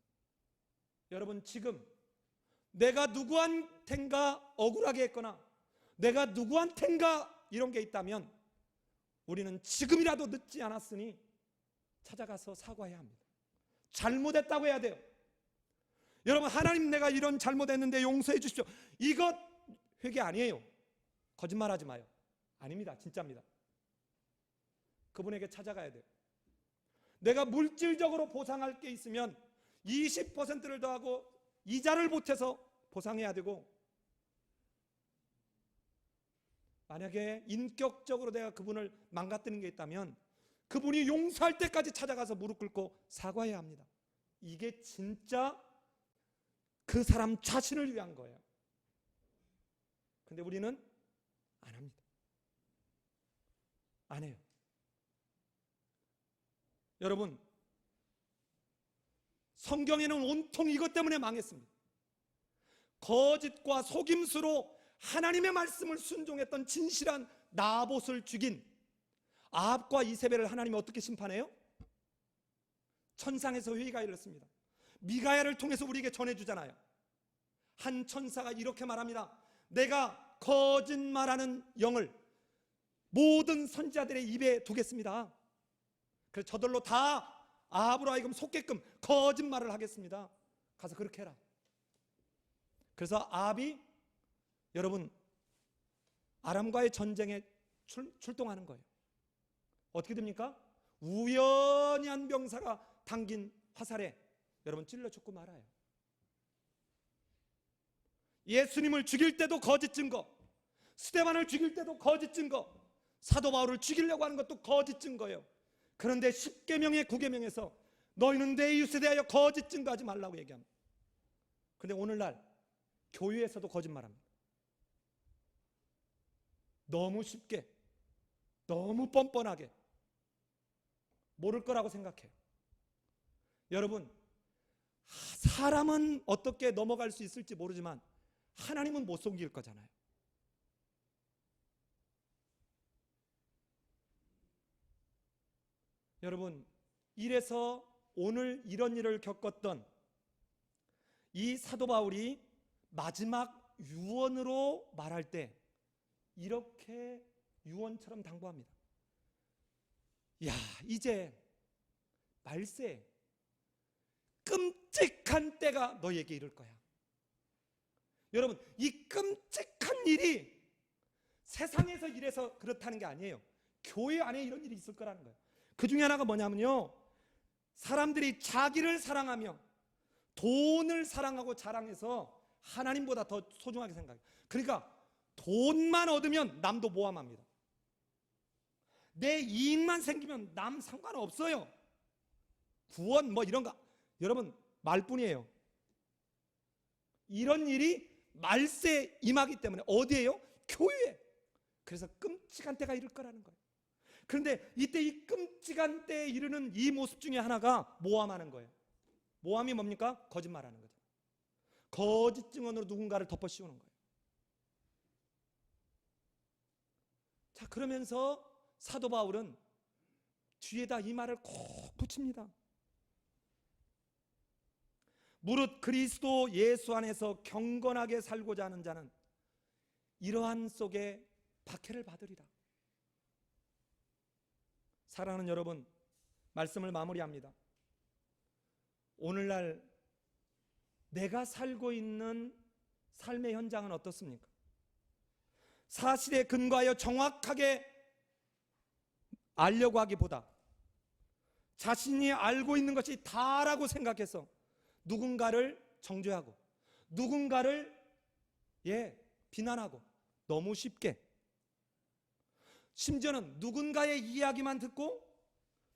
여러분, 지금 내가 누구한텐가 억울하게 했거나 내가 누구한텐가 이런 게 있다면 우리는 지금이라도 늦지 않았으니 찾아가서 사과해야 합니다. 잘못했다고 해야 돼요. 여러분, 하나님 내가 이런 잘못했는데 용서해 주십시오. 이것 회개 아니에요. 거짓말하지 마요. 아닙니다. 진짜입니다. 그분에게 찾아가야 돼요. 내가 물질적으로 보상할 게 있으면 20%를 더하고 이자를 보태서 보상해야 되고, 만약에 인격적으로 내가 그분을 망가뜨리는 게 있다면 그분이 용서할 때까지 찾아가서 무릎 꿇고 사과해야 합니다. 이게 진짜 그 사람 자신을 위한 거예요. 근데 우리는 안 합니다. 안 해요. 여러분, 성경에는 온통 이것 때문에 망했습니다. 거짓과 속임수로 하나님의 말씀을 순종했던 진실한 나봇을 죽인 아합과 이세벨을 하나님이 어떻게 심판해요? 천상에서 회의가 일었습니다. 미가야를 통해서 우리에게 전해주잖아요. 한 천사가 이렇게 말합니다. 내가 거짓말하는 영을 모든 선지자들의 입에 두겠습니다. 그래서 저들로 다 아합으로 하여금 속게끔 거짓말을 하겠습니다. 가서 그렇게 해라. 그래서 아합이 여러분 아람과의 전쟁에 출동하는 거예요. 어떻게 됩니까? 우연히 한 병사가 당긴 화살에 여러분 찔러 죽고 말아요. 예수님을 죽일 때도 거짓 증거, 스데반을 죽일 때도 거짓 증거, 사도 바울을 죽이려고 하는 것도 거짓 증거예요. 그런데 10계명의 9계명에서 너희는 내 이웃에 대하여 거짓 증거하지 말라고 얘기합니다. 그런데 오늘날 교회에서도 거짓말합니다. 너무 쉽게, 너무 뻔뻔하게 모를 거라고 생각해요. 여러분, 사람은 어떻게 넘어갈 수 있을지 모르지만 하나님은 못 속일 거잖아요. 여러분, 이래서 오늘 이런 일을 겪었던 이 사도 바울이 마지막 유언으로 말할 때 이렇게 유언처럼 당부합니다. 야, 이제 말세 끔찍한 때가 너에게 이를 거야. 여러분, 이 끔찍한 일이 세상에서 이래서 그렇다는 게 아니에요. 교회 안에 이런 일이 있을 거라는 거예요. 그 중에 하나가 뭐냐면요, 사람들이 자기를 사랑하며 돈을 사랑하고 자랑해서 하나님보다 더 소중하게 생각해요. 그러니까 돈만 얻으면 남도 모함합니다. 내 이익만 생기면 남 상관없어요. 구원 뭐 이런 거 여러분 말뿐이에요. 이런 일이 말세에 임하기 때문에 어디에요? 교회에. 그래서 끔찍한 때가 이를 거라는 거예요. 그런데 이때 이 끔찍한 때에 이르는 이 모습 중에 하나가 모함하는 거예요. 모함이 뭡니까? 거짓말하는 거죠. 거짓 증언으로 누군가를 덮어 씌우는 거예요. 자, 그러면서 사도 바울은 뒤에다 이 말을 꼭 붙입니다. 무릇 그리스도 예수 안에서 경건하게 살고자 하는 자는 이러한 속에 박해를 받으리라. 사랑하는 여러분, 말씀을 마무리합니다. 오늘날 내가 살고 있는 삶의 현장은 어떻습니까? 사실에 근거하여 정확하게 알려고 하기보다 자신이 알고 있는 것이 다라고 생각해서 누군가를 정죄하고 누군가를 비난하고 너무 쉽게, 심지어는 누군가의 이야기만 듣고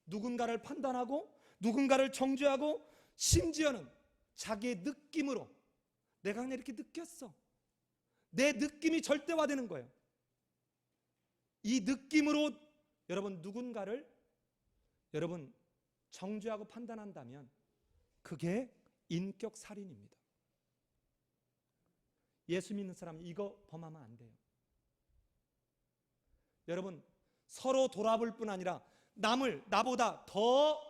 누군가를 판단하고 누군가를 정죄하고, 심지어는 자기의 느낌으로 내가 그냥 이렇게 느꼈어, 내 느낌이 절대화되는 거예요. 이 느낌으로 여러분 누군가를 여러분 정죄하고 판단한다면 그게 인격 살인입니다. 예수 믿는 사람은 이거 범하면 안 돼요. 여러분 서로 돌아볼 뿐 아니라 남을 나보다 더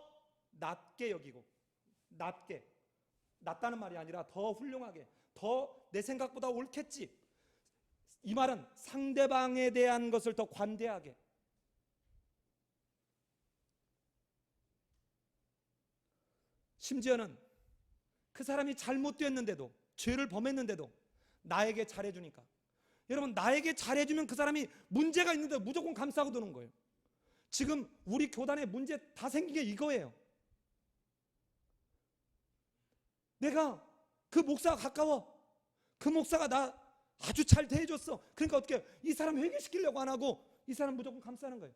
낮게 여기고, 낮다는 말이 아니라 더 훌륭하게, 더 내 생각보다 옳겠지, 이 말은 상대방에 대한 것을 더 관대하게, 심지어는 그 사람이 잘못됐는데도, 죄를 범했는데도 나에게 잘해주니까, 여러분 나에게 잘해주면 그 사람이 문제가 있는데 무조건 감싸고 도는 거예요. 지금 우리 교단에 문제 다 생긴 게 이거예요. 내가 그 목사가 가까워, 그 목사가 나 아주 잘 대해줬어, 그러니까 어떻게 이 사람 회개시키려고 안 하고 이 사람 무조건 감싸는 거예요.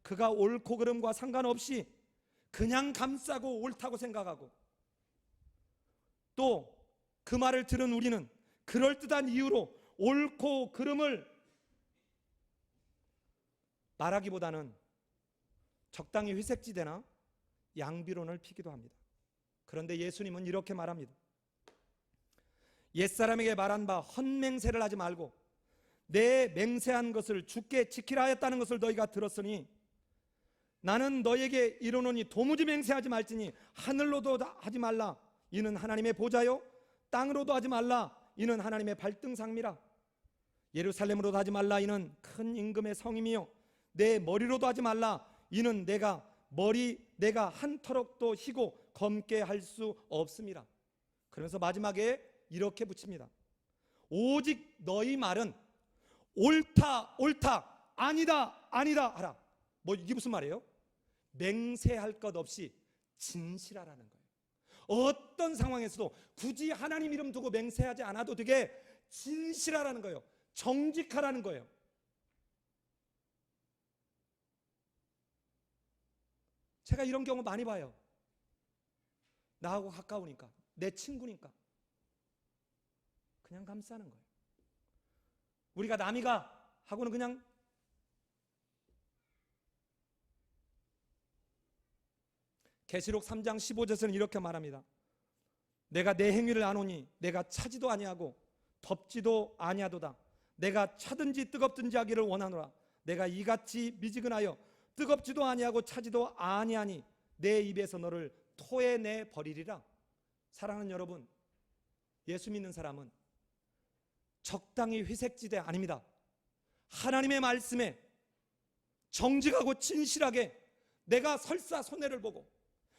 그가 옳고 그름과 상관없이 그냥 감싸고 옳다고 생각하고, 또 그 말을 들은 우리는 그럴듯한 이유로 옳고 그름을 말하기보다는 적당히 회색지대나 양비론을 피기도 합니다. 그런데 예수님은 이렇게 말합니다. 옛사람에게 말한 바 헛맹세를 하지 말고 내 맹세한 것을 주께 지키라 하였다는 것을 너희가 들었으니 나는 너희에게 이르노니 도무지 맹세하지 말지니 하늘로도 하지 말라 이는 하나님의 보좌요, 땅으로도 하지 말라 이는 하나님의 발등상미라. 예루살렘으로도 하지 말라 이는 큰 임금의 성임이요, 내 머리로도 하지 말라 이는 내가 한 터럭도 희고 검게 할 수 없음이라. 그러면서 마지막에 이렇게 붙입니다. 오직 너희 말은 옳다 옳다, 아니다 아니다 하라. 뭐 이게 무슨 말이에요? 맹세할 것 없이 진실하라는 거예요. 어떤 상황에서도 굳이 하나님 이름 두고 맹세하지 않아도 되게 진실하라는 거예요. 정직하라는 거예요. 제가 이런 경우 많이 봐요. 나하고 가까우니까, 내 친구니까 그냥 감싸는 거예요. 우리가 남이가 하고는 그냥 계시록 3장 15절에서는 이렇게 말합니다. 내가 내 행위를 아노니 내가 차지도 아니하고 덥지도 아니하도다. 내가 차든지 뜨겁든지 하기를 원하노라. 내가 이같이 미지근하여 뜨겁지도 아니하고 차지도 아니하니 내 입에서 너를 토해내 버리리라. 사랑하는 여러분, 예수 믿는 사람은 적당히 회색지대 아닙니다. 하나님의 말씀에 정직하고 진실하게, 내가 설사 손해를 보고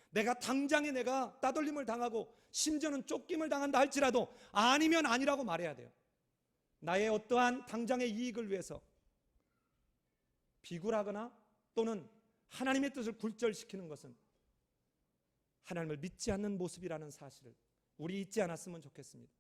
내가 당장에 내가 따돌림을 당하고 심지어는 쫓김을 당한다 할지라도 아니면 아니라고 말해야 돼요. 나의 어떠한 당장의 이익을 위해서 비굴하거나 또는 하나님의 뜻을 굴절시키는 것은 하나님을 믿지 않는 모습이라는 사실을 우리 잊지 않았으면 좋겠습니다.